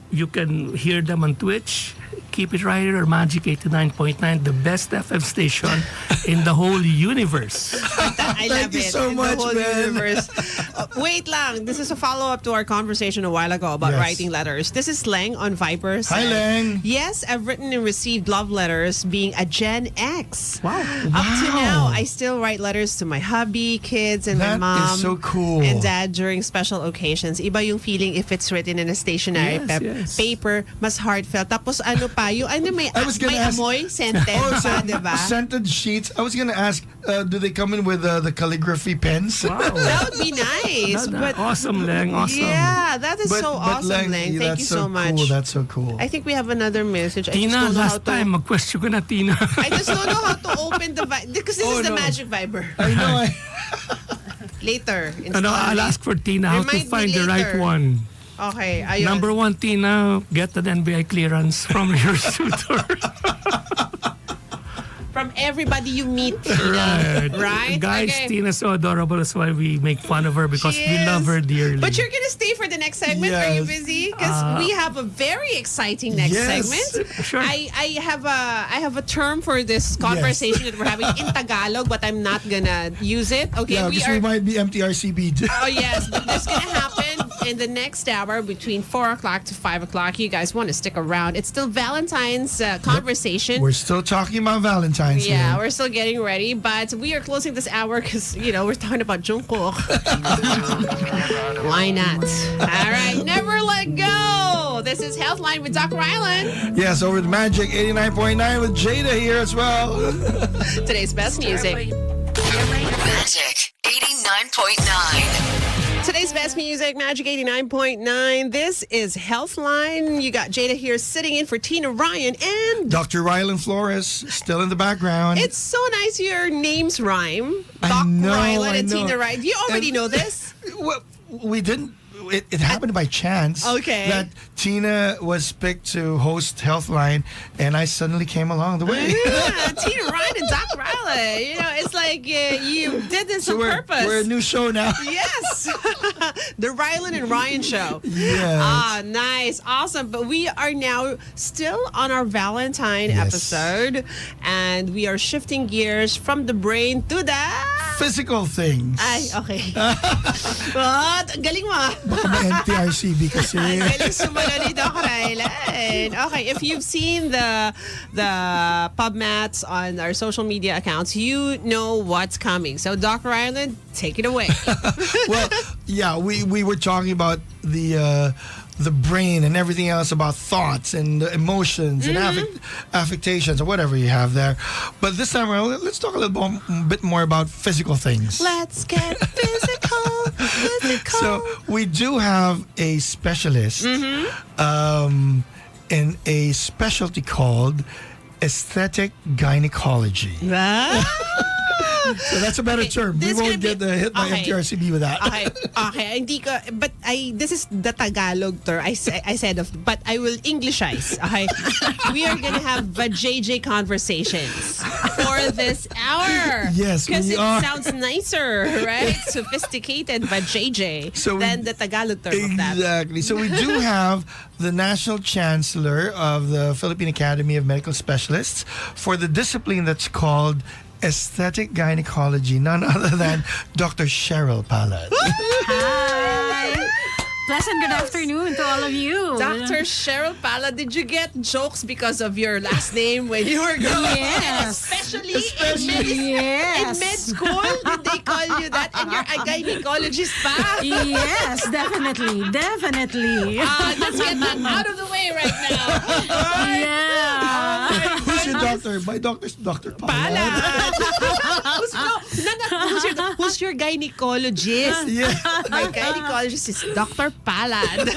you can hear them on Twitch. Keep it right here, Magic 89.9, the best FM station in the whole universe. I love Thank you it. so In much, the whole Ben. universe. Wait lang. This is a follow-up to our conversation a while ago about Yes. writing letters. This is Leng on Viber. Hi, said, Leng. Yes, I've written and received love letters being a Gen X. Wow. Up to now, I still write letters to my hubby, kids, and That my mom. is so cool. And dad during special occasions. Iba yung feeling if it's written in a stationery Yes, yes. paper, mas heartfelt. Tapos ano pa, yung ano may gonna ask- amoy, scented pa, diba? Scented sheets. I was gonna ask, do they come in with the calligraphy pens? Wow. That would be nice. But Awesome, Leng. Awesome. yeah, that is so awesome, Leng, Leng. Thank that's you so much. Cool. That's so cool. I think we have another message. I just Tina, don't know how last to. time, mag-question ko na, Tina. I just don't know how to open the because this Oh, is the no. magic Viber. I know. later. Ano, I'll ask for Tina how to Remind me find the right later. one. Okay, ayun. Number one, Tina, get an NBI clearance from your suitor. From everybody you meet, Right. right? Guys, Okay. Tina's so adorable. That's why we make fun of her because She we love her is. dearly. But you're gonna stay for the next segment. Are you Yes. busy? Because we have a very exciting next Yes. segment. Sure. I have a term for this conversation that we're having in Tagalog, but I'm not gonna use it. Okay, Yeah, because we might be MTRCB. Oh yes, but this is gonna happen in the next hour between 4 o'clock to 5 o'clock. You guys want to stick around? It's still Valentine's conversation. We're still talking about Valentine's Yeah, here. we're still getting ready, but we are closing this hour because, we're talking about Jungkook. Why not? All right, never let go. This is Healthline with Dr. Rylan. Yes, over the Magic 89.9 with Jada here as well. Today's best music. Magic 89.9. Today's best music, Magic 89.9. This is Healthline. You got Jada here sitting in for Tina Ryan, and Dr. Rylan Flores still in the background. it's so nice your names rhyme. I Doc know, Rylan I and know. Tina Ryan. Do you already And- know this? Well, we didn't. It happened by chance. Okay. That Tina was picked to host Healthline, and I suddenly came along the way. Yeah, Tina Ryan and Doc Rylan. It's like you did this on purpose. We're a new show now. Yes. The Rylan and Ryan show. Yes. Ah, nice. Awesome. But we are now still on our Valentine Yes. episode, and we are shifting gears from the brain to the... Physical things. Ay, okay. What? Galing mo. ah. May NTRCB kasi. Ang galing sumalo ni Doc Rylan. Okay, if you've seen the pub mats on our social media accounts, you know what's coming. So, Doc Rylan, take it away. Well, yeah, we were talking about the brain and everything else about thoughts and emotions and affectations or whatever you have there. But this time around, let's talk a little bit more about physical things. Let's get physical. So we do have a specialist in a specialty called aesthetic gynecology. So that's a better term. We this is won't gonna get be- hit by okay. MTRCB with that. Okay. Hindi ko, but this is the Tagalog term. I said but I will Englishize. Okay. We are gonna have JJ conversations for this hour. Yes, because we it are. sounds nicer, right? Sophisticated JJ So than the Tagalog term of that. Exactly. So we do have the National Chancellor of the Philippine Academy of Medical Specialists for the discipline that's called aesthetic gynecology, none other than Dr. Sheryl Palad. Hi. Pleasant good afternoon to all of you. Dr. Sheryl Palad, did you get jokes because of your last name when you were growing up? Yes. Especially Yes. in med school, did they call you that? And you're a gynecologist pa? Yes, definitely. Let's get that out of the way right now. Yeah. Who's your doctor? My doctor's Dr. Palad. Palad. Who's your gynecologist? Yeah. My gynecologist is Dr. Palad. Boy,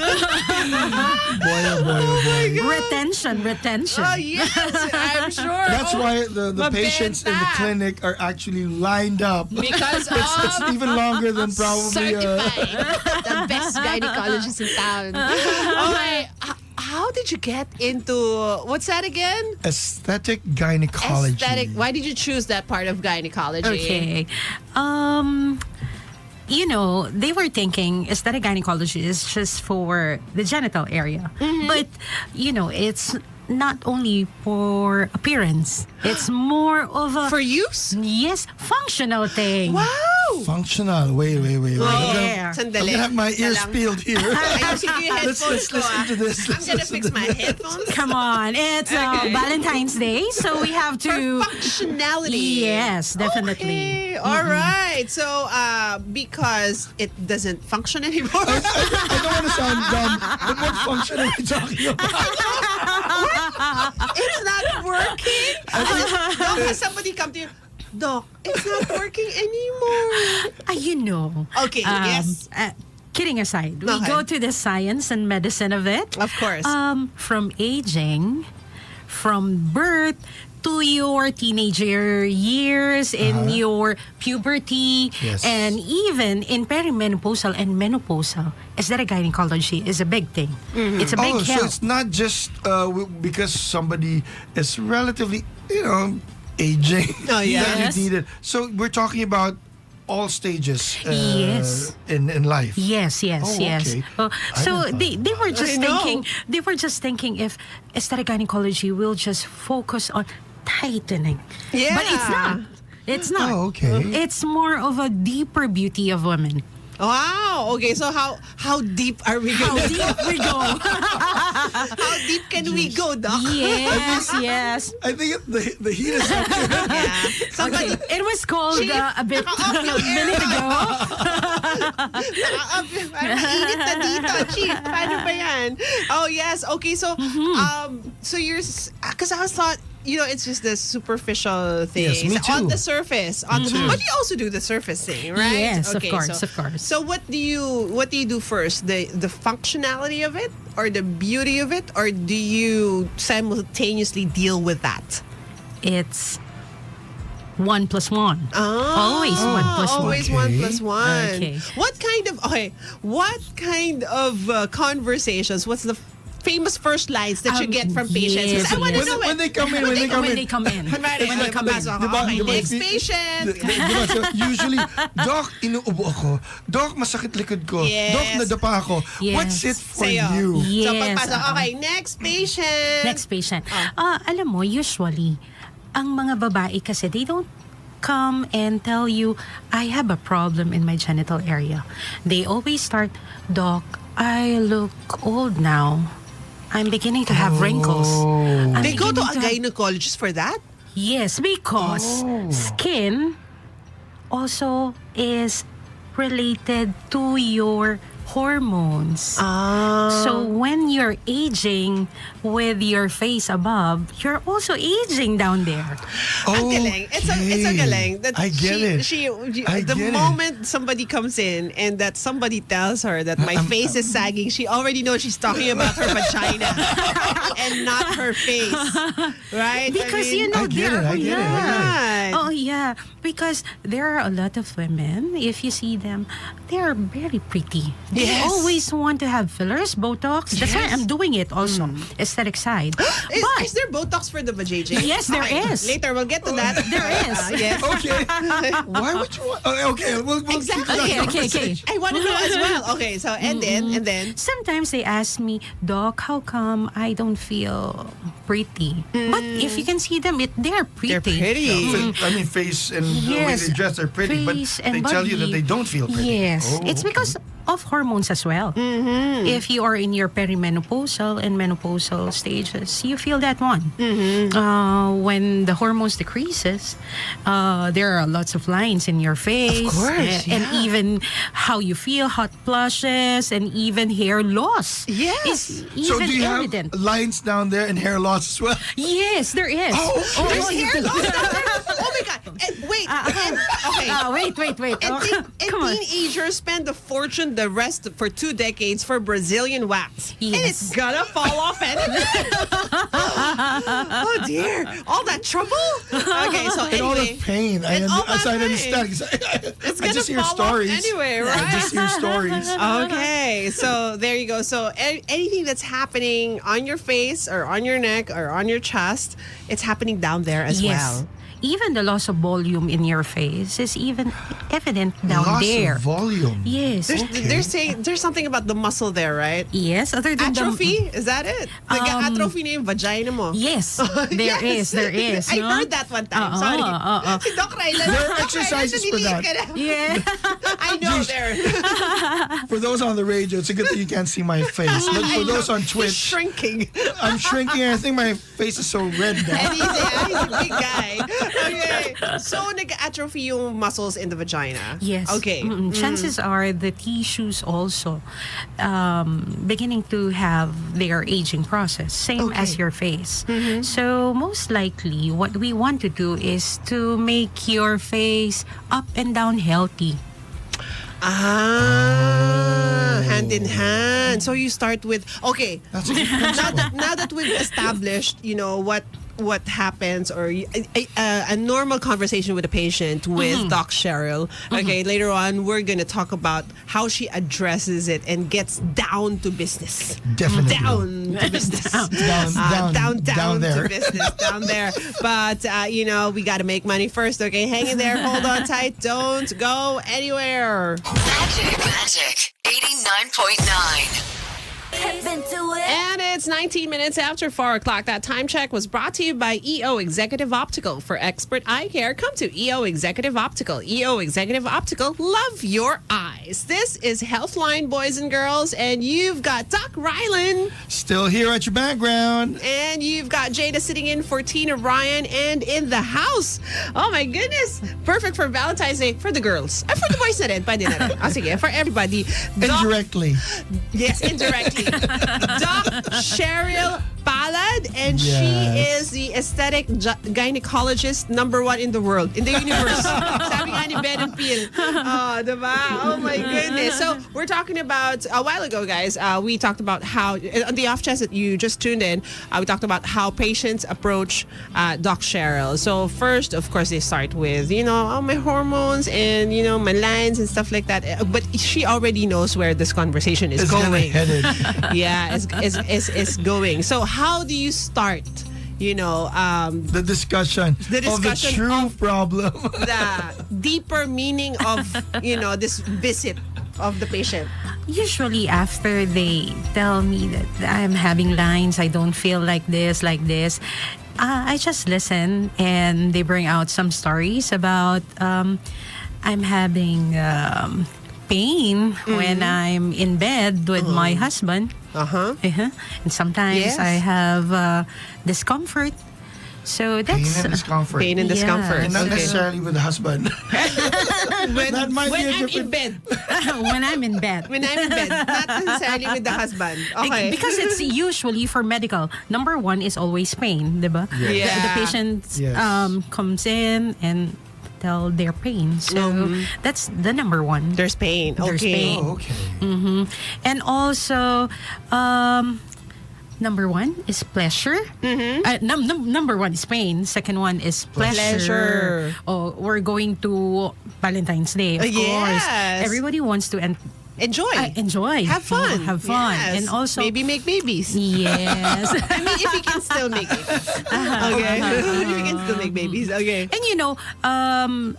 oh boy, oh boy. Retention. Oh, yes, I'm sure. That's why the patients in the Mabenta. clinic are actually lined up. Because It's even longer than probably. certified. The best gynecologist in town. Okay. How did you get into, what's that again? Aesthetic gynecology. Aesthetic. Why did you choose that part of gynecology? Okay. They were thinking aesthetic gynecology is just for the genital area. But, it's not only for appearance. It's more of a... For use? Yes, functional thing. Wow. Functional. Wait. Yeah. I'm gonna have my ears peeled here. Ayusin ko yung Let's headphones ko. listen to this. I'm gonna fix my headphones. Come on. It's Valentine's Day, so we have to... Functionality. Yes, definitely. Okay. All right. So, because it doesn't function anymore. I don't want to sound dumb, but what function are we talking about? It's not working. Doc, has somebody come to you? Doc, it's not working anymore. Okay, yes. Kidding aside, we Okay. go to the science and medicine of it. Of course. From aging, from birth to your teenager years, in your puberty, Yes. and even in perimenopausal and menopausal, aesthetic gynecology is a big thing. It's a big Oh, so help. it's not just because somebody is relatively, aging. Oh, yeah. that Yes. you need it. So we're talking about all stages Yes. in life. Yes, yes, Oh, yes. okay. So didn't they were just I know. thinking if aesthetic gynecology will just focus on tightening. Yeah. But it's not. It's not. Oh, okay. It's more of a deeper beauty of women. Wow. Okay, so how deep are we How going to deep we go. How deep can we go, Doc? Yes, yes. I think the heat is up here. Yeah. Somebody, It was cold Chief, a bit naka-off yung a minute ago. parang mainit na dito, Chief. Paano ba yan? Oh, yes. Okay, so, so you're, because I was thought, it's just the superficial thing. Yes, me On too. the surface. But you also do the surface thing, right? Yes, of Okay, course, so, of course. So what do you do first? The functionality of it, or the beauty of it, or do you simultaneously deal with that? It's 1 plus 1. Oh, Always 1 plus 1. Always Okay. 1+1. Okay. What kind of conversations? What's the famous first lines that you get from patients? yes, 'Cause I want to yes. know When it. they come in, when they come When in. they come in. Kunwari, When they come in. papasok ako. Diba- Okay, diba- next patient. Diba, so usually, Doc, inuubo ako. Doc, masakit likod ko. Yes. Doc, nadapa ako. Yes. What's it for Sa'yo. you? Yes. So pagpasok, okay, next patient. Next patient. Alam mo, usually, ang mga babae kasi, they don't come and tell you, I have a problem in my genital area. They always start, Doc, I look old now. I'm beginning to have wrinkles. I'm They go to beginning a have- gynecologist for that? Yes, because skin also is related to your hormones. So when you're aging with your face above, you're also aging down there. Ang galing. It's a galing. That I get it. I the get it. moment somebody comes in and that somebody tells her that my face is sagging, she already knows she's talking about her vagina and not her face. Right? Because I get it, I get it. Right. Oh yeah, because there are a lot of women, if you see them, they are very pretty. They Yes. always want to have fillers, Botox. That's why Yes. I'm doing it also. Aesthetic side. Is there Botox for the vajayjay? Yes, there is. Later, we'll get to that. There is. Yes. Okay. Why would you want... Okay, we'll keep Exactly. that Okay. conversation. I want to know as well. Okay, so and then. Sometimes they ask me, Doc, how come I don't feel pretty? But if you can see them, they're pretty. They're pretty. I mean, face and the way Yes, they dress are pretty, but face and they tell you that body. they don't feel pretty. Yes, Oh, it's okay. because of hormones as well. If you are in your perimenopausal and menopausal stages, you feel that one. When the hormones decreases, there are lots of lines in your face, course, and yeah. even how you feel, hot flushes, and even hair loss. Yes. is even So do you evident. have lines down there and hair loss as well? Yes, there is. There's hair loss down there? Oh my God. And wait. Okay. Wait. And Come on. teenagers spend a fortune the rest for 2 decades for Brazilian wax. And Yes. it's gonna fall off anyway. Oh dear. All that trouble? Okay, so And all the anyway. pain. And all that I pain. understand. 'Cause It's I gonna just hear fall stories. off anyway, I right? just hear stories. Okay, so there you go. So anything that's happening on your face or on your neck or on your chest, it's happening down there as well. Even the loss of volume in your face is even evident down Loss there. of volume. Yes. They're saying there's something about the muscle there, right? Yes, other than Atrophy? Is that it? Nag-atrophy na yung vagina mo. Yes, there Yes. is. I no? heard that one time. Sorry. Si Doc Rylan. There are Doc exercises Rylan, for that. naniliit ka na. Yeah. I know there. For those on the radio, it's a good thing you can't see my face. But for those on He's Twitch, shrinking. I'm shrinking. I think my face is so red now. And he's a big guy. Okay. So, nag-atrophy yung muscles in the vagina. Yes. Okay. Chances are the tissues also beginning to have their aging process, same as your face. So most likely, what we want to do is to make your face up and down healthy. Hand in hand. So you start with, okay, That's a good principle. now that we've established, what happens, or a normal conversation with a patient with Doc Sheryl. Okay, later on we're gonna talk about how she addresses it and gets down to business. Definitely. Down to business. down there. to business. Down there. But we gotta make money first. Okay, hang in there. Hold on tight. Don't go anywhere. Magic 89.9. And it's 19 minutes after 4 o'clock. That time check was brought to you by EO Executive Optical. For expert eye care, come to EO Executive Optical. EO Executive Optical, love your eyes. This is Healthline, boys and girls, and you've got Doc Ryland. Still here at your background. And you've got Jada sitting in for Tina Ryan, and in the house. Oh my goodness. Perfect for Valentine's Day for the girls. And for the boys na rin. Pwede na rin. Sige, for everybody. Indirectly. Yes, indirectly. Doc Sheryl Palad, and she is the aesthetic gynecologist #1 in the world, in the universe. Sabi nga ni Ben Ampil. Oh, diba? Oh my goodness. So we're talking about, a while ago, guys, we talked about how, on the off chance that you just tuned in, we talked about how patients approach Doc Sheryl. So first, of course, they start with, my hormones and, my lines and stuff like that. But she already knows where this conversation is going. Headed. Yeah, it's going. So how do you start, The discussion of the true problem. the deeper meaning of, this visit of the patient? Usually after they tell me that I'm having lines, I don't feel like this. I just listen, and they bring out some stories about I'm having pain when I'm in bed with my husband. And sometimes Yes. I have discomfort. So Pain that's and discomfort. Pain and discomfort. And not Okay. necessarily with the husband. That might when be a I'm in different... bed. when I'm in bed. When I'm in bed. Not necessarily with the husband. Okay. Because it's usually for medical. Number one is always pain, diba? Yeah. The patient Yes. comes in and tell their pain. So that's the number one. There's pain. There's Okay. pain. Oh, okay. And also, number one is pleasure. Number one is pain. Second one is pleasure. Pleasure. Oh, we're going to Valentine's Day, of course. Yes. Everybody wants to Enjoy. enjoy. Have fun. Have fun. Yes. And also, maybe make babies. yes. I mean, if you can still make babies. Okay. If you can still make babies. Okay. And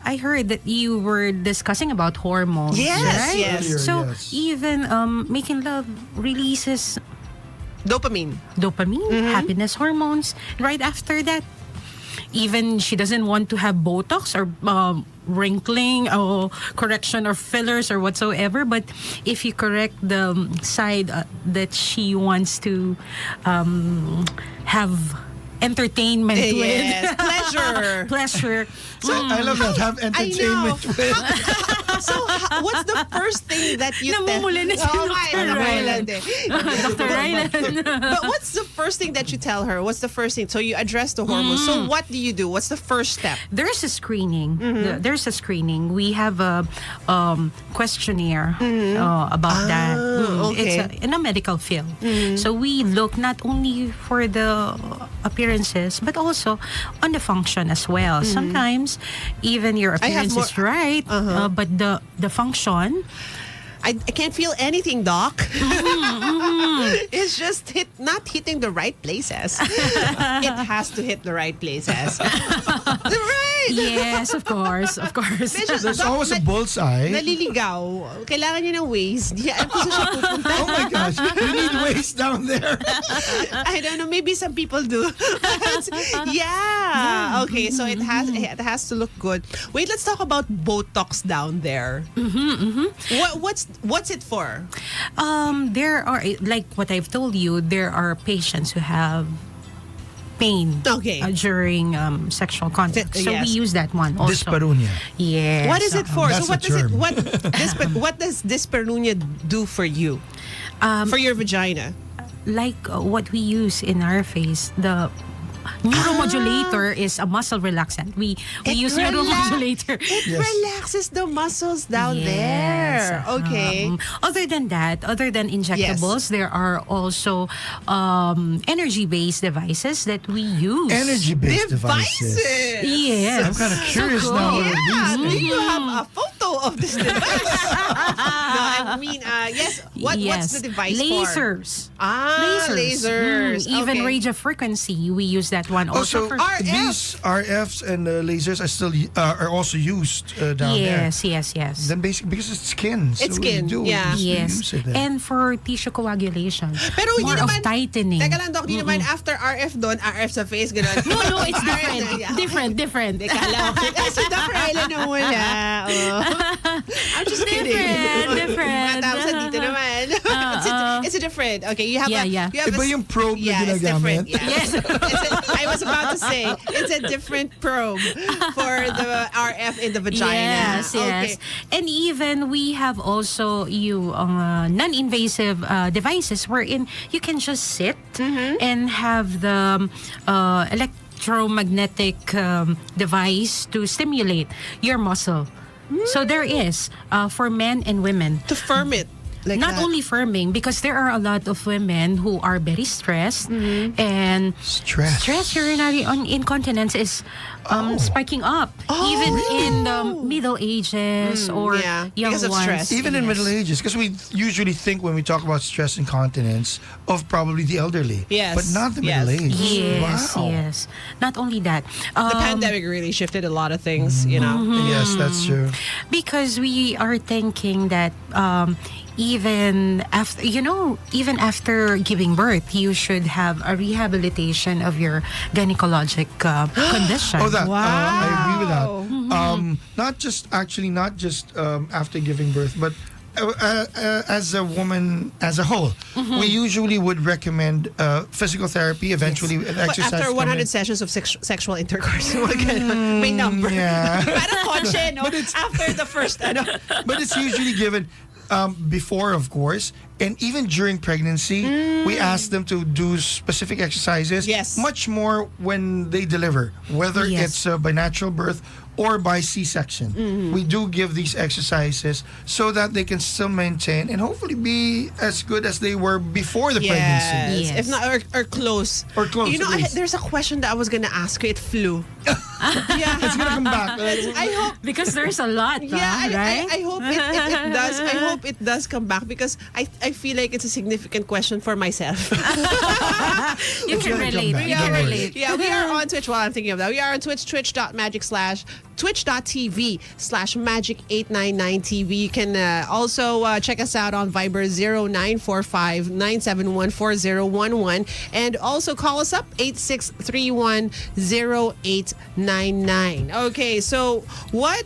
I heard that you were discussing about hormones. Yes, right? yes. Earlier, So yes. even making love releases Dopamine. dopamine, happiness hormones. Right after that, even she doesn't want to have Botox or wrinkling or correction or fillers or whatsoever. But if you correct the side that she wants to have entertainment Yes. with, Pleasure. pleasure. So, I love that. Have entertainment with. So, what's the first thing that you Namumula na si Oh, Dr. my, Ryland. Dr. Ryland. But what's the first thing that you tell her? What's the first thing? So you address the hormones. So what do you do? What's the first step? There's a screening. There's a screening. We have a questionnaire about that. okay. It's in a medical field. So we look not only for the appearances, but also on the function as well. Sometimes even your appearance is right, but the function. I can't feel anything, doc. It's just not hitting the right places. It has to hit the right places. Right. Yes, of course. Medyo, There's doc, always a bullseye. naliligaw. Kailangan niya ng ways. Di alam kung saan siya pupunta. Oh my gosh, we need ways down there. I don't know. Maybe some people do. Yeah. Okay. So it has to look good. Wait. Let's talk about Botox down there. What's it for? There are, like what I've told you, there are patients who have pain Okay. during sexual contact. So Yes. we use that one also. Dyspareunia. Yes. What is it for? That's So what the does it term. what does dyspareunia do for you? For your vagina? Like what we use in our face, Neuromodulator is a muscle relaxant. We use neuromodulator. It Yes. relaxes the muscles down there. Okay. Other than that, other than injectables, there are also energy-based devices that we use. Energy-based Devices. devices. Yes. I'm kind of curious cool. now. What are Yeah, these do things? you have a photo of this device? No, I mean, yes. What's the device for? Lasers. Lasers. Even Okay. radio frequency, we use that one also Also, for. these RFs and lasers are still are also used down Yes, there. yes. Then basically because it's skin. It's so skin, we do yeah. Yes. use it there. And for tissue coagulation. Pero hindi more naman, of tightening. Teka lang, Doc, hindi naman after RF doon, RF sa face, gano'n. No, it's RF, different. Different. Teka lang. Si Doc Rylan na wala. Oh. I'm just kidding. Different. Matapos dito naman. It's a different. Okay, you have Yeah, a... yeah. You have Iba yung probe na yeah, it's different. ginagamit. Yeah. Yes. I was about to say, it's a different probe for the RF in the vagina. Yes, yes. Okay. And even we have also non-invasive devices wherein you can just sit and have the electromagnetic device to stimulate your muscle. So there is for men and women. To firm it. Like Not that. only firming, because there are a lot of women who are very stressed and Stress. urinary incontinence is spiking up even in the middle ages or yeah, young because of ones. stress. Even in Yes. middle ages, because we usually think when we talk about stress incontinence of probably the elderly. Yes. But not the Yes. middle age. Yes, Wow. yes. Not only that. The pandemic really shifted a lot of things, you know. Yes, that's true. Because we are thinking that even after giving birth, you should have a rehabilitation of your gynecologic condition. Oh, that. Wow. I agree with that. Not just after giving birth, but as a woman as a whole, we usually would recommend physical therapy, eventually exercise. But after come 100 in. sessions of sexual intercourse, may number. yeah. Parang kotse, no? After the first, ano. But it's usually given before, of course, and even during pregnancy, we ask them to do specific exercises. Yes. Much more when they deliver, whether Yes. it's by natural birth or by C-section. We do give these exercises so that they can still maintain and hopefully be as good as they were before the pregnancy. Yes. If not, or close. Or close, You know, at least. there's a question that I was going to ask you. It flew. Yeah. It's gonna come back. I hope. Because there's a lot, Yeah, right? I hope it does. I hope it does come back because I feel like it's a significant question for myself. You can gonna come relate. back. You can Don't worry. relate. Yeah, we are on Twitch while I'm thinking of that. We are on Twitch, twitch.tv/magic899TV. You can also check us out on Viber 0945-971-4011 and also call us up 8631-0899. Okay, so what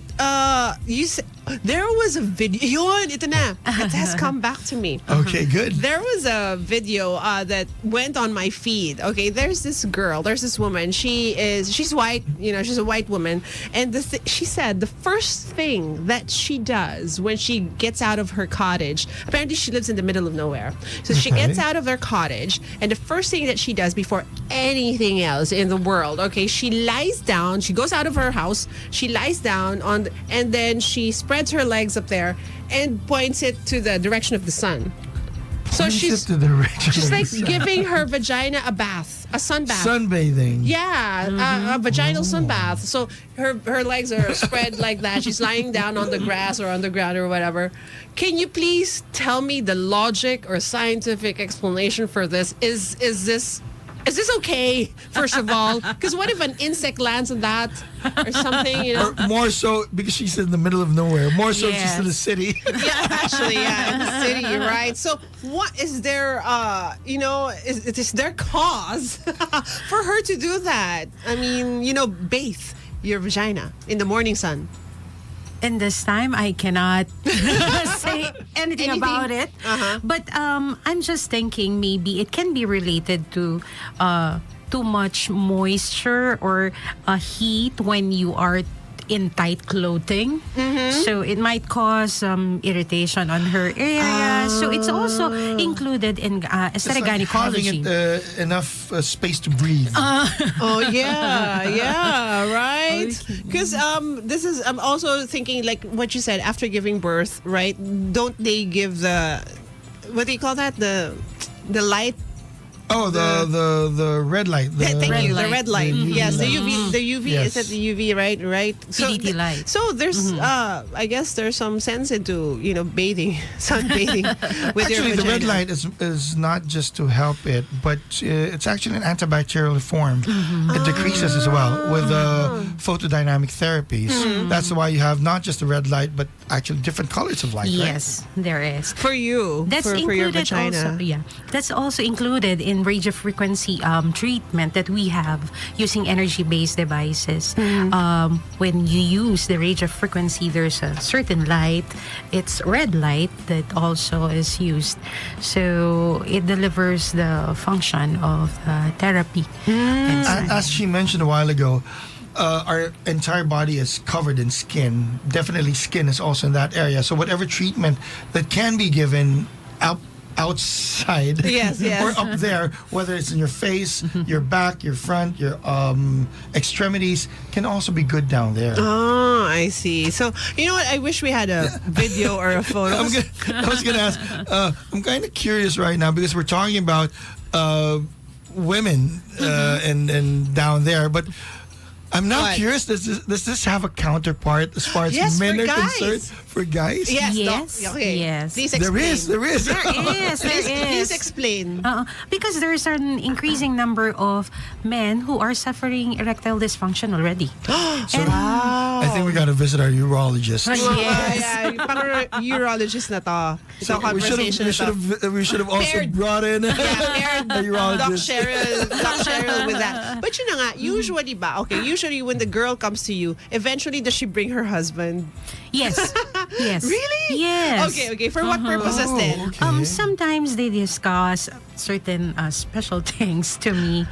you said, there was a video. Yun, ito na. It has come back to me. Okay, good. There was a video that went on my feed. Okay, there's this girl, there's this woman. She's white, you know, she's a white woman. And she said the first thing that she does when she gets out of her cottage, apparently she lives in the middle of nowhere. So she Okay. gets out of her cottage, and the first thing that she does before anything else in the world, okay, she lies down, she goes out of her house, she lies down and then she spreads her legs up there and points it to the direction of the sun. So she's to the direction She's of like the sun. giving her vagina a bath, a sun bath. Sunbathing. Yeah, a vaginal sun bath. So her legs are spread like that. She's lying down on the grass or on the ground or whatever. Can you please tell me the logic or scientific explanation for this? Is this okay, first of all? Because what if an insect lands on that or something, you know? Or more so because she's in the middle of nowhere. More so she's in the Yes. city. Yeah, actually, yeah, in the city, right? So, what is their, is there cause for her to do that? I mean, bathe your vagina in the morning sun. In this time, I cannot say anything about it. But I'm just thinking maybe it can be related to too much moisture or heat when you are in tight clothing. So it might cause some irritation on her area. So it's also included in aesthetic gynecology. Having enough space to breathe. Oh yeah, right. Because this is I'm also thinking like what you said after giving birth, right? Don't they give the what do you call that the light? Oh, the red light. Thank you. The red light. The UV Yes, the light. UV. The UV Yes. is it the UV, right? Right. PDT light. So there's, I guess there's some sense into bathing, sunbathing with your Actually, the red vagina. light is not just to help it, but it's actually an antibacterial form. It decreases as well with photodynamic therapies. That's why you have not just the red light, but actually different colors of light. Yes, there is. For you, That's for your included vagina. also. Yeah, that's also included in radiofrequency treatment that we have using energy-based devices. When you use the radiofrequency, there's a certain light. It's red light that also is used, so it delivers the function of therapy. As she mentioned a while ago, our entire body is covered in skin. Definitely, skin is also in that area. So whatever treatment that can be given outside Yes, yes. or up there, whether it's in your face, your back, your front, your extremities, can also be good down there. Oh, I see. So you know what? I wish we had a video or a photo. I was going to ask, I'm kind of curious right now because we're talking about women and down there, but I'm now What? curious, does this have a counterpart as far as Yes, men for are guys. concerned? For guys? Yes. Yes, Okay. yes. Please There explain. is. There is, Please, there please is. explain. Because there's an increasing number of men who are suffering erectile dysfunction already. So I think we got to visit our urologist. Yes. Yeah, pang urologist na to. Ito conversation we should have also Paired. brought in Yeah, a Doc urologist. Cheryl with that. But yun na nga, usually ba, okay, usually when the girl comes to you, eventually does she bring her husband? Yes. Yes. Really? Yes. Okay. For what purposes then? Okay. Sometimes they discuss certain special things to me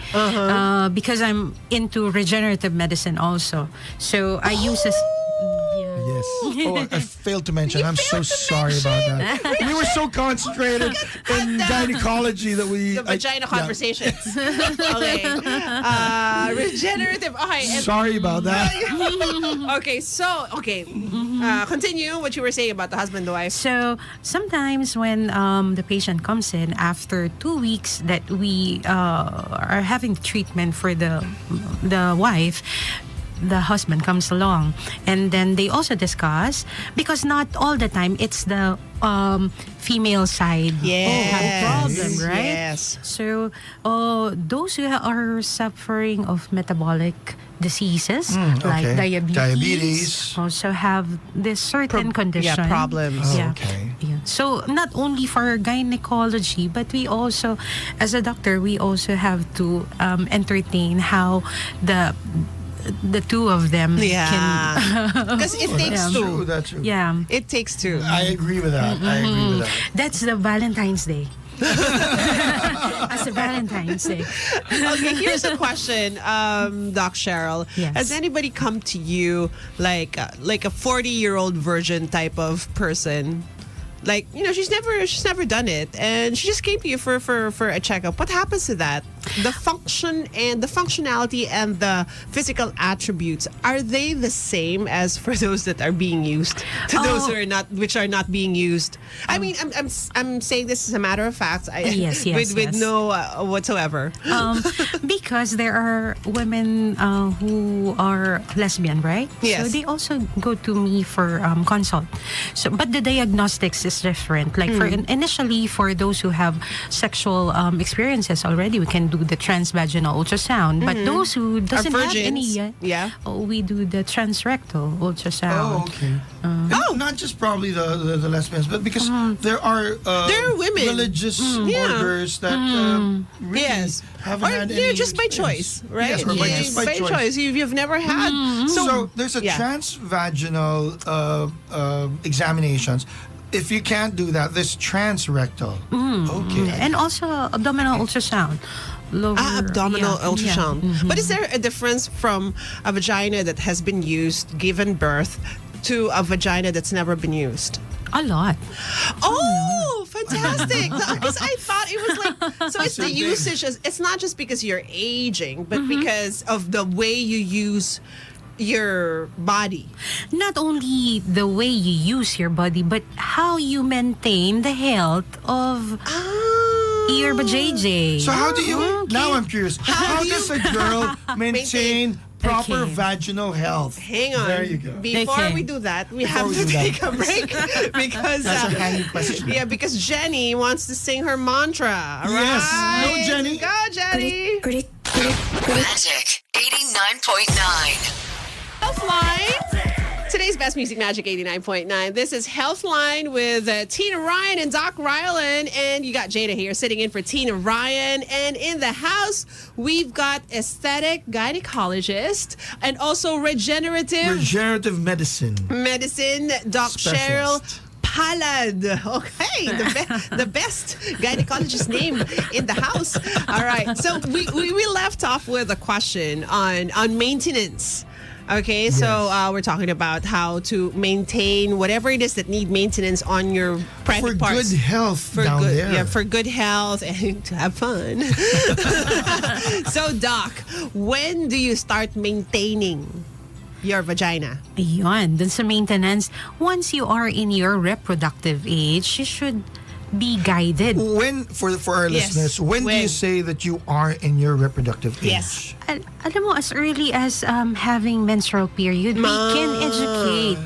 because I'm into regenerative medicine also. So I use a Yes. Oh, I failed to mention. I'm so sorry about that. We were so concentrated in gynecology that we... The vagina yeah. conversations. Okay. Regenerative. Okay. and- Sorry about that. Okay, so, continue what you were saying about the husband and wife. So sometimes when the patient comes in after 2 weeks that we are having treatment for the wife, the husband comes along, and then they also discuss, because not all the time it's the female side who have a problem, right? Yes. So those who are suffering of metabolic diseases like okay. diabetes also have this certain condition. Yeah, problems. Oh, Yeah. okay. Yeah. So not only for gynecology, but we also, as a doctor, we also have to entertain how the two of them Yeah. can. Because it takes That's two. true. That's true. Yeah, It takes two. I agree with that. I agree with that. that's the Valentine's Day. As a Valentine's Day. Okay, here's a question, Doc Cheryl. Yes. Has anybody come to you like a 40-year-old virgin type of person? Like, she's never done it, and she just came to you for a checkup. What happens to that? The function and the functionality and the physical attributes, are they the same as for those that are being used to those which are not being used? I mean, I'm saying this as a matter of fact. Yes, with yes. no whatsoever. Because there are women who are lesbian, right? Yes. So they also go to me for consult. So, but the diagnostics is different. Like initially for those who have sexual experiences already, we can do the transvaginal ultrasound. But those who doesn't have any virgins. yet, Yeah. we do the transrectal ultrasound. Oh, okay. And not just probably the lesbians, but because there are women. religious Yeah. orders that really Yes. haven't had Or any just by experience. choice, right? Yes, or just by choice. You've never had. So there's a Yeah. transvaginal examinations. If you can't do that, there's transrectal. Okay. And also abdominal ultrasound. lower abdominal yeah, ultrasound. yeah. But is there a difference from a vagina that has been used, given birth, to a vagina that's never been used? A lot. Oh, fantastic! Because I thought it was like, so it's the usage. It's not just because you're aging, but because of the way you use your body. Not only the way you use your body, but how you maintain the health of your vajayjay. So how do you? Now I'm curious. How do you- does a girl maintain proper Okay. vaginal health? Hang on. There you go. Before Okay. we do that, we Before have we to do that. take a break because That's a hanging question. yeah, because Jenny wants to sing her mantra. Yes. Right? No, Jenny. Go, Jenny. Magic 89.9. Healthline. Today's best music, Magic 89.9. This is Healthline with Tina Ryan and Doc Ryland. And you got Jada here sitting in for Tina Ryan. And in the house, we've got aesthetic gynecologist and also regenerative Medicine. medicine, Doc Sheryl Specialist. Palad. Okay, the best gynecologist name in the house. All right, so we left off with a question on maintenance. Okay, so Yes. we're talking about how to maintain whatever it is that need maintenance on your private For parts. good health down good, there. Yeah, for good health and to have fun. So, Doc, when do you start maintaining your vagina? Ayun, dun sa maintenance, once you are in your reproductive age, you should be guided. When for our Yes. listeners, when do When? you say that you are in your reproductive age? Yes. Alam mo, as early as having menstrual period, we can educate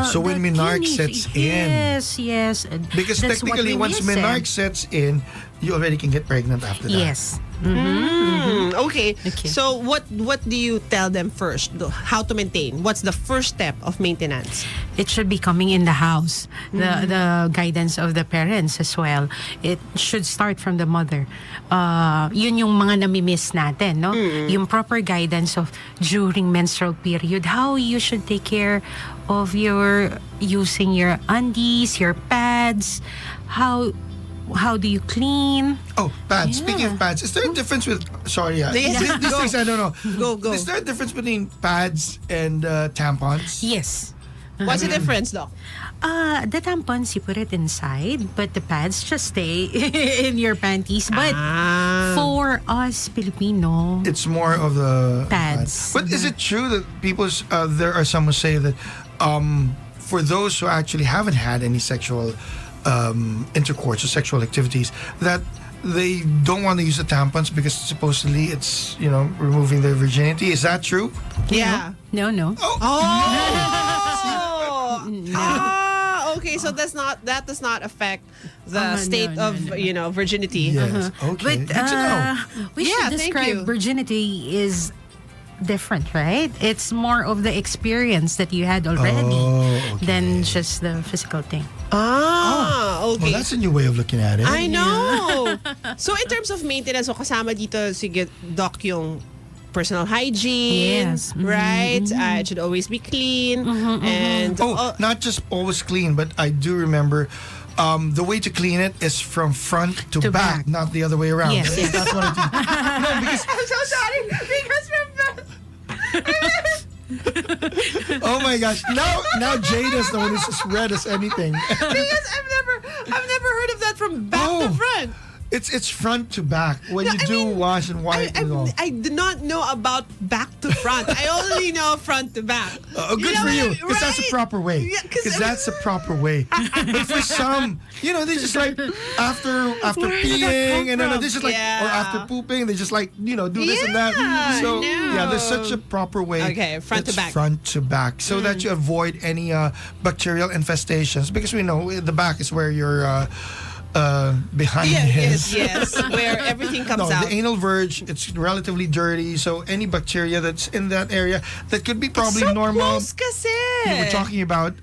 So when the menarche teenage- sets in. Yes. Because That's what technically, we once listen. menarche sets in, you already can get pregnant after that. Yes. Okay. Okay. So what do you tell them first? How to maintain? What's the first step of maintenance? It should be coming in the house. The guidance of the parents as well. It should start from the mother. Yun yung mga namimiss natin, no? Yung proper guidance of during menstrual period, how you should take care of your using your undies, your pads, how do you clean? Oh, pads. Yeah. Speaking of pads, is there a difference with? Sorry, Yes. these Go. things I don't know. Go. Is there a difference between pads and tampons? Yes. What's the difference, Doc? The tampons, you put it inside, but the pads just stay in your panties. But for us Filipino, It's more of the Pads. But is it true that there are some who say that for those who actually haven't had any sexual intercourse or sexual activities, that they don't want to use the tampons because supposedly it's removing their virginity? Is that true? Yeah. no. Okay. So that does not affect the No, state no, of no. virginity. Yes. Okay. But Good to know. we Yeah, should thank describe you. virginity is different, right? It's more of the experience that you had already okay. than just the physical thing. Well, Okay. that's a new way of looking at it. I know. So in terms of maintenance, so kasama dito sige Doc yung personal hygiene, Yes. right? It should always be clean and Not just always clean, but I do remember the way to clean it is from front to To back, back. not the other way around. Yes, yes. That's what I think. I'm so sorry because Oh my gosh! Now Jada's the one who's as red as anything. because I've never heard of that from back to front. It's front to back when you do wash and wipe and all. I did not know about back to front. I only know front to back. Good for you, because that's the proper way. Yeah, 'cause- Because that's the proper way. But for some, they just like after peeing and then they just like or Yeah. after pooping, they just like do this and that. Yeah, So no. there's such a proper way. Okay, front to that's back. Front to back, so that you avoid any bacterial infestations. Because we know the back is where your behind is. Yes, where everything comes No, out. the anal verge, it's relatively dirty. So any bacteria that's in that area that could be probably so normal. close kasi. We're talking about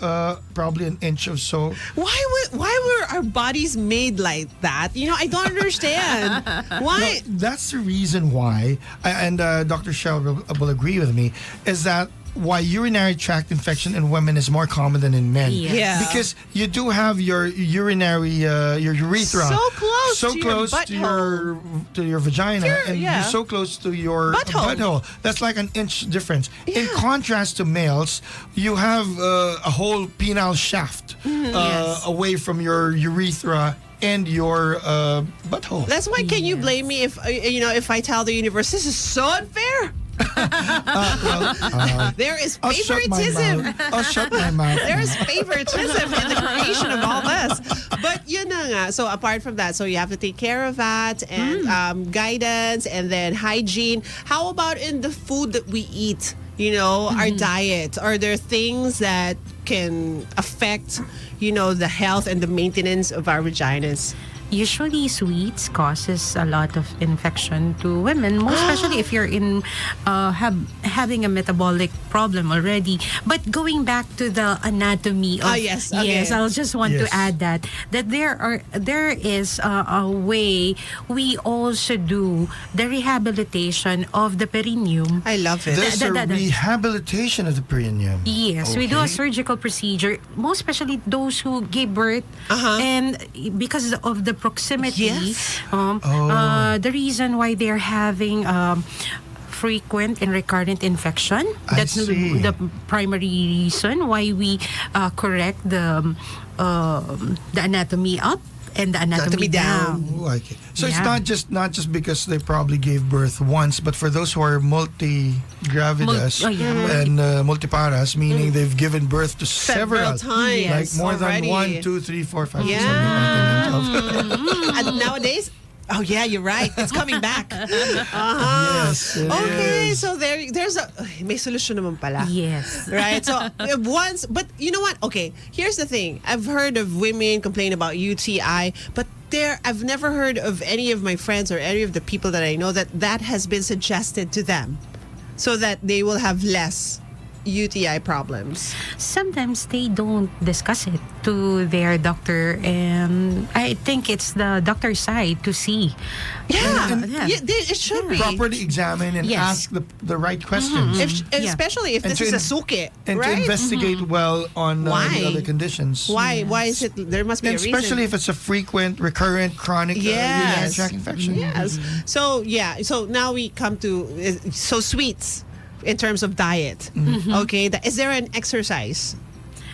probably an inch or so. Why were our bodies made like that? I don't understand. Why? That's the reason why, and Dr. Shell will agree with me, is that why urinary tract infection in women is more common than in men. Yes. Yeah. Because you do have your urinary, your urethra, So close so to your close to butthole. your vagina, and yeah. you're so close to your Butthole. That's like an inch difference. In Yeah. contrast to males, you have a whole penile shaft Yes. away from your urethra and your butthole. That's why. Can you blame me if if I tell the universe this is so unfair? There is I'll shut my favoritism. mouth. I'll shut my mouth. There is favoritism in the creation of all this. But yun na nga. So apart from that, so you have to take care of that and guidance and then hygiene. How about in the food that we eat? You know, our diet. Are there things that can affect, the health and the maintenance of our vaginas? Usually, sweets causes a lot of infection to women, most especially if you're in having a metabolic problem already. But going back to the anatomy of yes, okay. I'll just want Yes. to add that there is a way we also do the rehabilitation of the perineum. I love it. There's a that- rehabilitation of the perineum. Yes, we do a Okay. surgical procedure, most especially those who gave birth, and because of the proximity, Yes. the reason why they're having frequent and recurrent infection. I That's see. the primary reason why we correct the anatomy up and the anatomy Anatomy down. down. Oh, okay. So it's Yeah. not just because they probably gave birth once, but for those who are multi-gravidas and multiparas, meaning they've given birth to several times. like more already. than 1, 2, 3, 4, 5, 6, Yeah. 7, 8, 9, 10, 11. And nowadays, oh yeah, you're right. It's coming back. Yes, it Okay, is. so there's a may solution naman pala. Yes. Right. So once, but you know what? Okay, here's the thing. I've heard of women complain about UTI, but I've never heard of any of my friends or any of the people that I know that has been suggested to them, so that they will have less UTI problems. Sometimes they don't discuss it to their doctor, and I think it's the doctor's side to see. Yeah, Yeah. it should be. Properly examine and Yes. ask the right questions. Especially if And this to is a in- suki, and to right? investigate well on Why? the other conditions. Why is it? There must be And a reason. especially if it's a frequent, recurrent, chronic urinary Yes. tract infection. Yes. So so now we come to sweets in terms of diet. Okay, is there an exercise?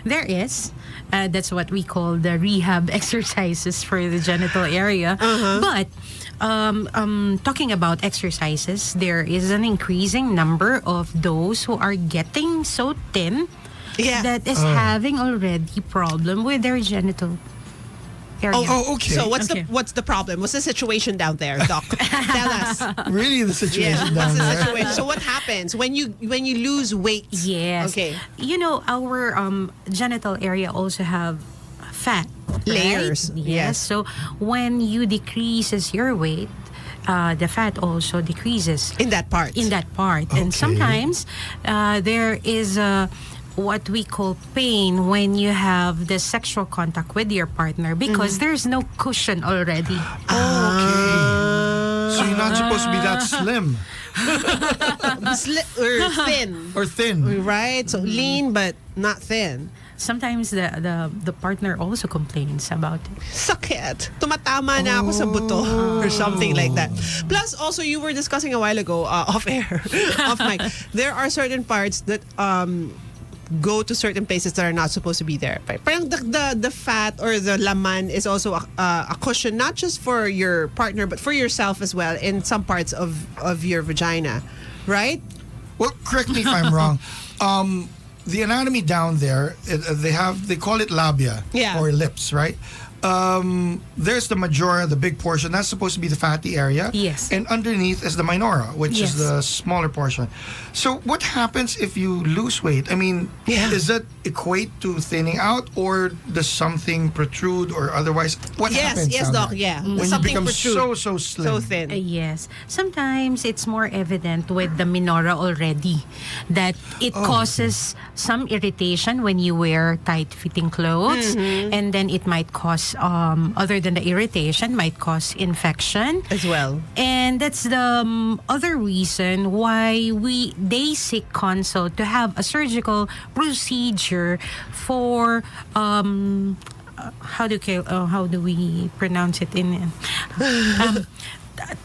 There is. That's what we call the rehab exercises for the genital area. But talking about exercises, there is an increasing number of those who are getting so thin Yeah. that is having already problem with their genital area. Oh, okay. So what's Okay. the problem? What's the situation down there, Doc? Tell us. Really the situation Yeah. down What's the there. situation? So what happens when you lose weight? Yes. Okay. You know, our genital area also have fat. Layers. Right? Yes. So when you decreases your weight, the fat also decreases In that part. in that part. And Okay. sometimes there is what we call pain when you have the sexual contact with your partner because there's no cushion already. Okay. So you're not supposed to be that slim Or thin. or thin. Right? So lean but not thin. Sometimes the partner also complains about it. Sakit. Tumatama na ako sa buto or something like that. Plus, also, you were discussing a while ago, off air, off mic, there are certain parts that go to certain places that are not supposed to be there. Parang the fat or the laman is also a cushion, not just for your partner, but for yourself as well in some parts of your vagina, right? Well, correct me if I'm wrong. The anatomy down there, they call it labia Yeah. or lips, right? There's the majora, the big portion. That's supposed to be the fatty area. Yes. And underneath is the minora, which is Yes. the smaller portion. So what happens if you lose weight? I mean, Yeah. does that equate to thinning out, or does something protrude, or otherwise? What happens? Yes, down Doc, there? yeah. When Something you become protrude. so slim. So thin. Yes. Sometimes it's more evident with the minora already that it causes some irritation when you wear tight-fitting clothes, and then it might cause cause, other than the irritation, might cause infection As well. And that's the other reason why they seek consult to have a surgical procedure for how do we pronounce it in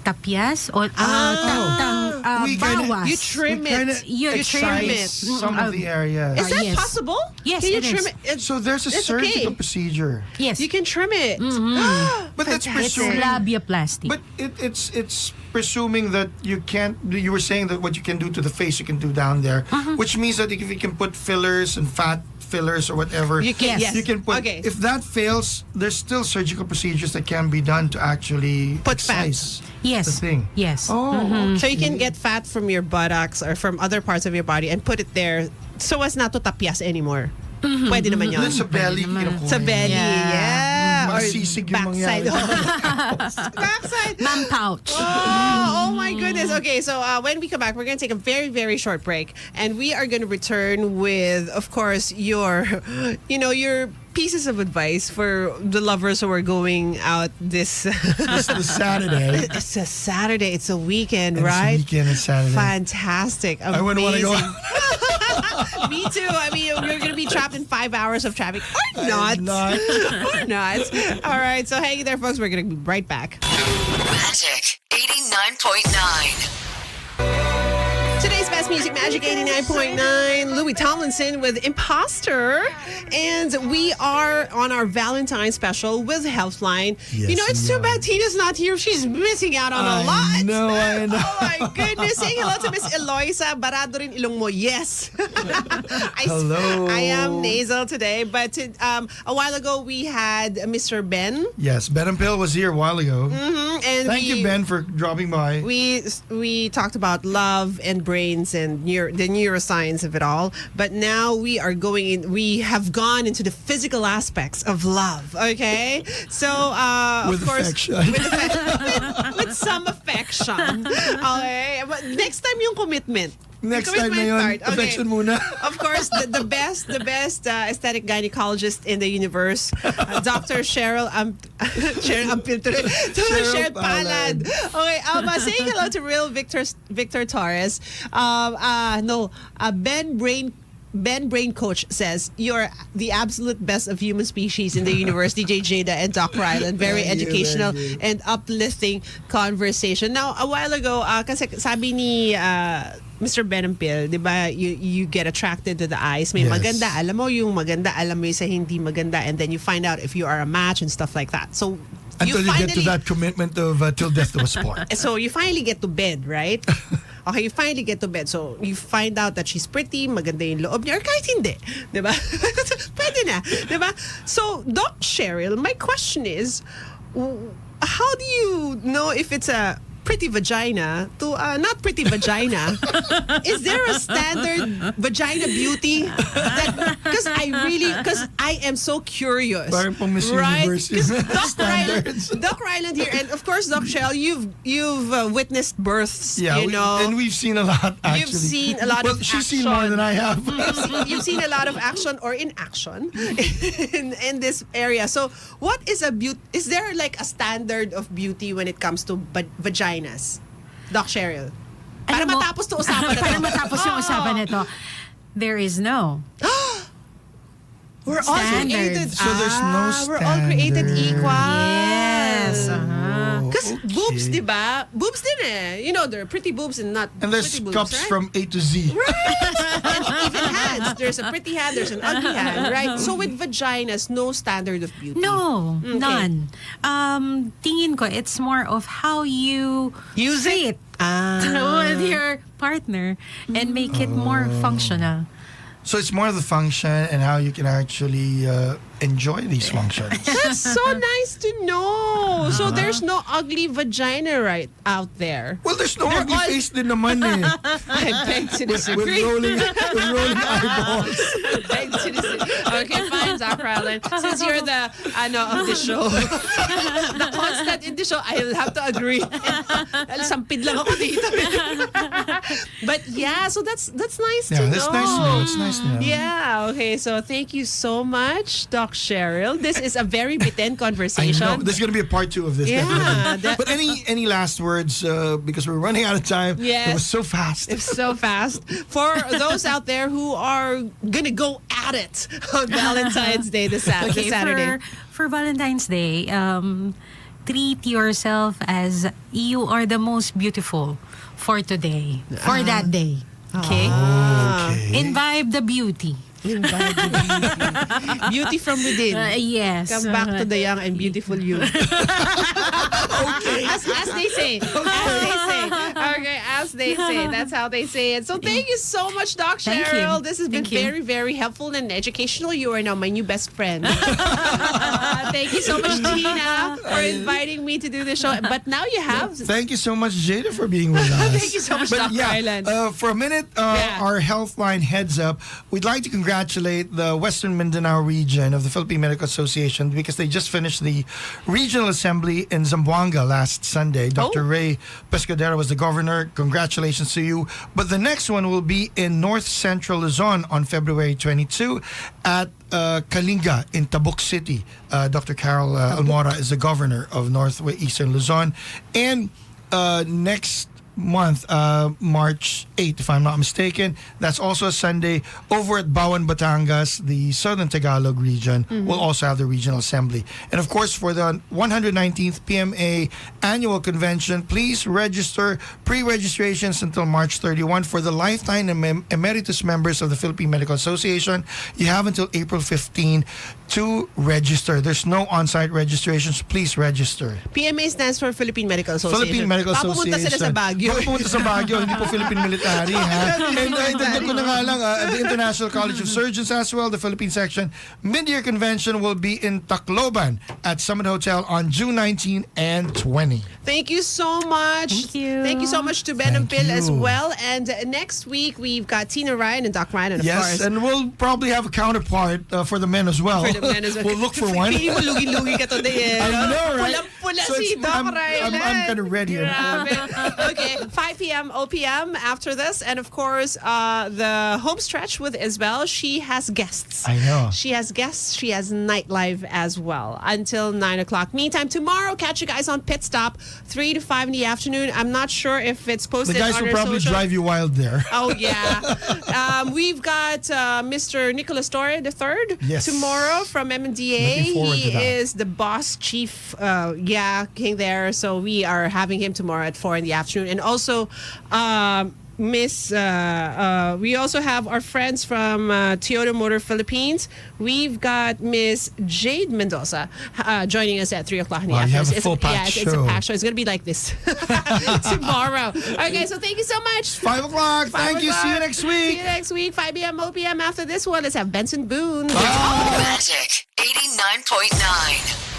tapias or We kinda- bawas. You trim Kinda it. You trim it. some of the areas. Is that yes. possible? Yes, Can you it trim is. it? So there's a It's surgical okay. procedure. Yes, You can trim it. But that's it's presuming. labiaplasty. But it's presuming that you can't. You were saying that what you can do to the face, you can do down there, which means that if you can put fillers and fat fillers or whatever, You can, yes. you can put. Okay. If that fails, there's still surgical procedures that can be done to actually Put excise yes, the thing. yes. Oh, So you can get fat from your buttocks or from other parts of your body and put it there so as not to tapyas anymore. Pwede naman yun. Then sa belly, kinukuha Sa yun. belly, yeah. Or Masisig yung backside. mangyari. Backside. Mom pouch. Oh my goodness. Okay, so when we come back, we're going to take a very, very short break. And we are going to return with, of course, your pieces of advice for the lovers who are going out this... It's the Saturday. It's a Saturday. It's a weekend, And right? It's a weekend. It's Saturday. Fantastic. Amazing. I wouldn't want to go. Me too. I mean, you're going to be trapped in 5 hours of traffic. Or not. Not. Or not. All right. So hang there, folks. We're going to be right back. Magic 89.9. Today's best music, Magic 89.9. Louis Tomlinson with Imposter. And we are on our Valentine special with Healthline. Yes, It's we too are. bad Tina's not here. She's missing out on a lot. I know. Oh my goodness. Say hello to Miss Eloisa. Barado rin ilong mo. Yes. Hello. I am nasal today. But a while ago, we had Mr. Ben. Yes, Ben Ampil was here a while ago. And Thank you, Ben, for dropping by. We talked about love and brains and the neuroscience of it all. But now we are going in. We have gone into the physical aspects of love. Okay, so With of course, affection. with some affection. Okay, but next time yung commitment. Next The time na commitment yun, part. Okay. affection muna. Of course, the best aesthetic gynecologist in the universe, Dr. Sheryl Ampil, Sheryl Palad. Okay, saying hello to real Victor Torres. Ben Brain Coach says, you're the absolute best of human species in the universe, DJ Jada and Doc Ryland. Very Thank you, educational thank you. and uplifting conversation. Now, a while ago, kasi sabi ni Mr. Ben Ampil, di ba, you get attracted to the eyes. May Yes. maganda, alam mo yung maganda, alam mo yung sa hindi maganda, and then you find out if you are a match and stuff like that. So, Until you get to that commitment of till death do us part. So you finally get to bed, right? Okay, you finally get to bed. So you find out that she's pretty, maganda yung loob niya, or kahit hindi. Diba? Pwede na. Diba? So, Doc Sheryl, my question is, how do you know if it's a pretty vagina to not pretty vagina? Is there a standard vagina beauty? Because I am so curious. Parang pang Miss right? Universe 'Cause yung Doc standards. Ryland here, and of course, Doc Sheryl, you've witnessed births. Yeah, you we've seen a lot, actually. You've seen a lot of she's seen action. more than I have. You've seen a lot of action or inaction in this area. So, what is a beauty? Is there like a standard of beauty when it comes to vaginas, Doc Sheryl? Para Alam mo- matapos to usapan na to. Para matapos yung usapan nito, there is no. We're all Standard. created. So there's no We're all created standard. equal. Yes. Because Okay. boobs, di ba? Boobs din eh. There are pretty boobs and not And there's pretty boobs, cups right? from A to Z. And even hands. There's a pretty hand, there's an ugly hand, right? So with vaginas, no standard of beauty. No, Okay. none. Tingin ko, it's more of how you Use it. with your partner and make it more functional. So it's more of the function and how you can actually enjoy these functions. That's so nice to know. So there's no ugly vagina right out there. Well, there's no ugly all- face din naman eh. I beg to With disagree. rolling eyeballs. Beg to disagree. Okay, fine, Doc Ryland. Since you're the of the show, the constant in the show, I'll have to agree. Sampid lang ako dito. But yeah, so that's nice to Yeah, know. that's nice to know. It's nice nice to know. Yeah, okay. So thank you so much, Doc Sheryl. This is a very bitten I conversation. know. There's going to be a part 2 of this. Yeah, definitely. But any last words? Because we're running out of time. Yes. It was so fast. It's so fast. For those out there who are going to go at it on Valentine's Day this Saturday. For Valentine's Day, treat yourself as you are the most beautiful for today, for that day. Okay? Okay. Imbibe the beauty. Beauty from within. Yes. Come back to the young and beautiful you. As they say. As they say. That's how they say it. So thank you so much, Doc Thank Sheryl. you. This has been Thank you. very, very helpful and educational. You are now my new best friend. Thank you so much, Tina, for inviting me to do the show. But now you have. Thank you so much, Jada, for being with us. Thank you so much, Dr. Island. For a minute, Yeah. our Healthline heads up. We'd like to congratulate the Western Mindanao region of the Philippine Medical Association because they just finished the regional assembly in Zamboanga last Sunday. Dr. Ray Pescadero was the governor. Congratulations to you. But the next one will be in North Central Luzon on February 22 at Kalinga in Tabuk City. Dr. Carol Almora is the governor of Northeastern Luzon. And next month, March 8th, if I'm not mistaken. That's also a Sunday over at Bawan, Batangas, the Southern Tagalog region will also have the regional assembly. And of course, for the 119th PMA annual convention, please register pre-registrations until March 31 for the lifetime emeritus members of the Philippine Medical Association. You have until April 15 to register. There's no on-site registrations. Please register. PMA stands for Philippine Medical Association. Philippine Medical Papupunta Association. sila sa Baguio. Papupunta sa Baguio, hindi po Philippine Military. Ha? And dagdag ko na nga lang, the International College of Surgeons as well, the Philippine section. Mid-year convention will be in Tacloban at Summit Hotel on June 19 and 20. Thank you so much. Thank you. Thank you so much to Ben Thank Ampil as you. well. And next week, we've got Tina Ryan and Doc Ryan, and of Yes, course. and we'll probably have a counterpart for the men as well. For the men as well. We'll look for one. Hindi mo lugi-lugi ka today. I know, right? Pulang-pula So si it's- Doc I'm Ryan. kind of ready. Grabe. Okay, 5 p.m. OPM after this. And of course, the home stretch with Isabel. She has guests. I know. She has guests. She has nightlife as well until 9 o'clock. Meantime, tomorrow, catch you guys on Pit Stop, 3 to 5 in the afternoon. I'm not sure if it's The posted guys on will our probably social. drive you wild there. Oh, yeah. We've got Mr. Nicholas Torre III Yes. tomorrow from MMDA. Looking forward He to that. is the boss chief, king there. So we are having him tomorrow at 4 in the afternoon. And also, we also have our friends from Toyota Motor Philippines. We've got Miss Jade Mendoza joining us at 3 o'clock in the Wow, you afternoon. have a full packed it's a show. packed show. It's going to be like this tomorrow. Okay, so thank you so much. 5 o'clock. Thank you. See you next See week. you next week, 5 p.m. OPM. After this one, let's have Benson Boone. Magic 89.9.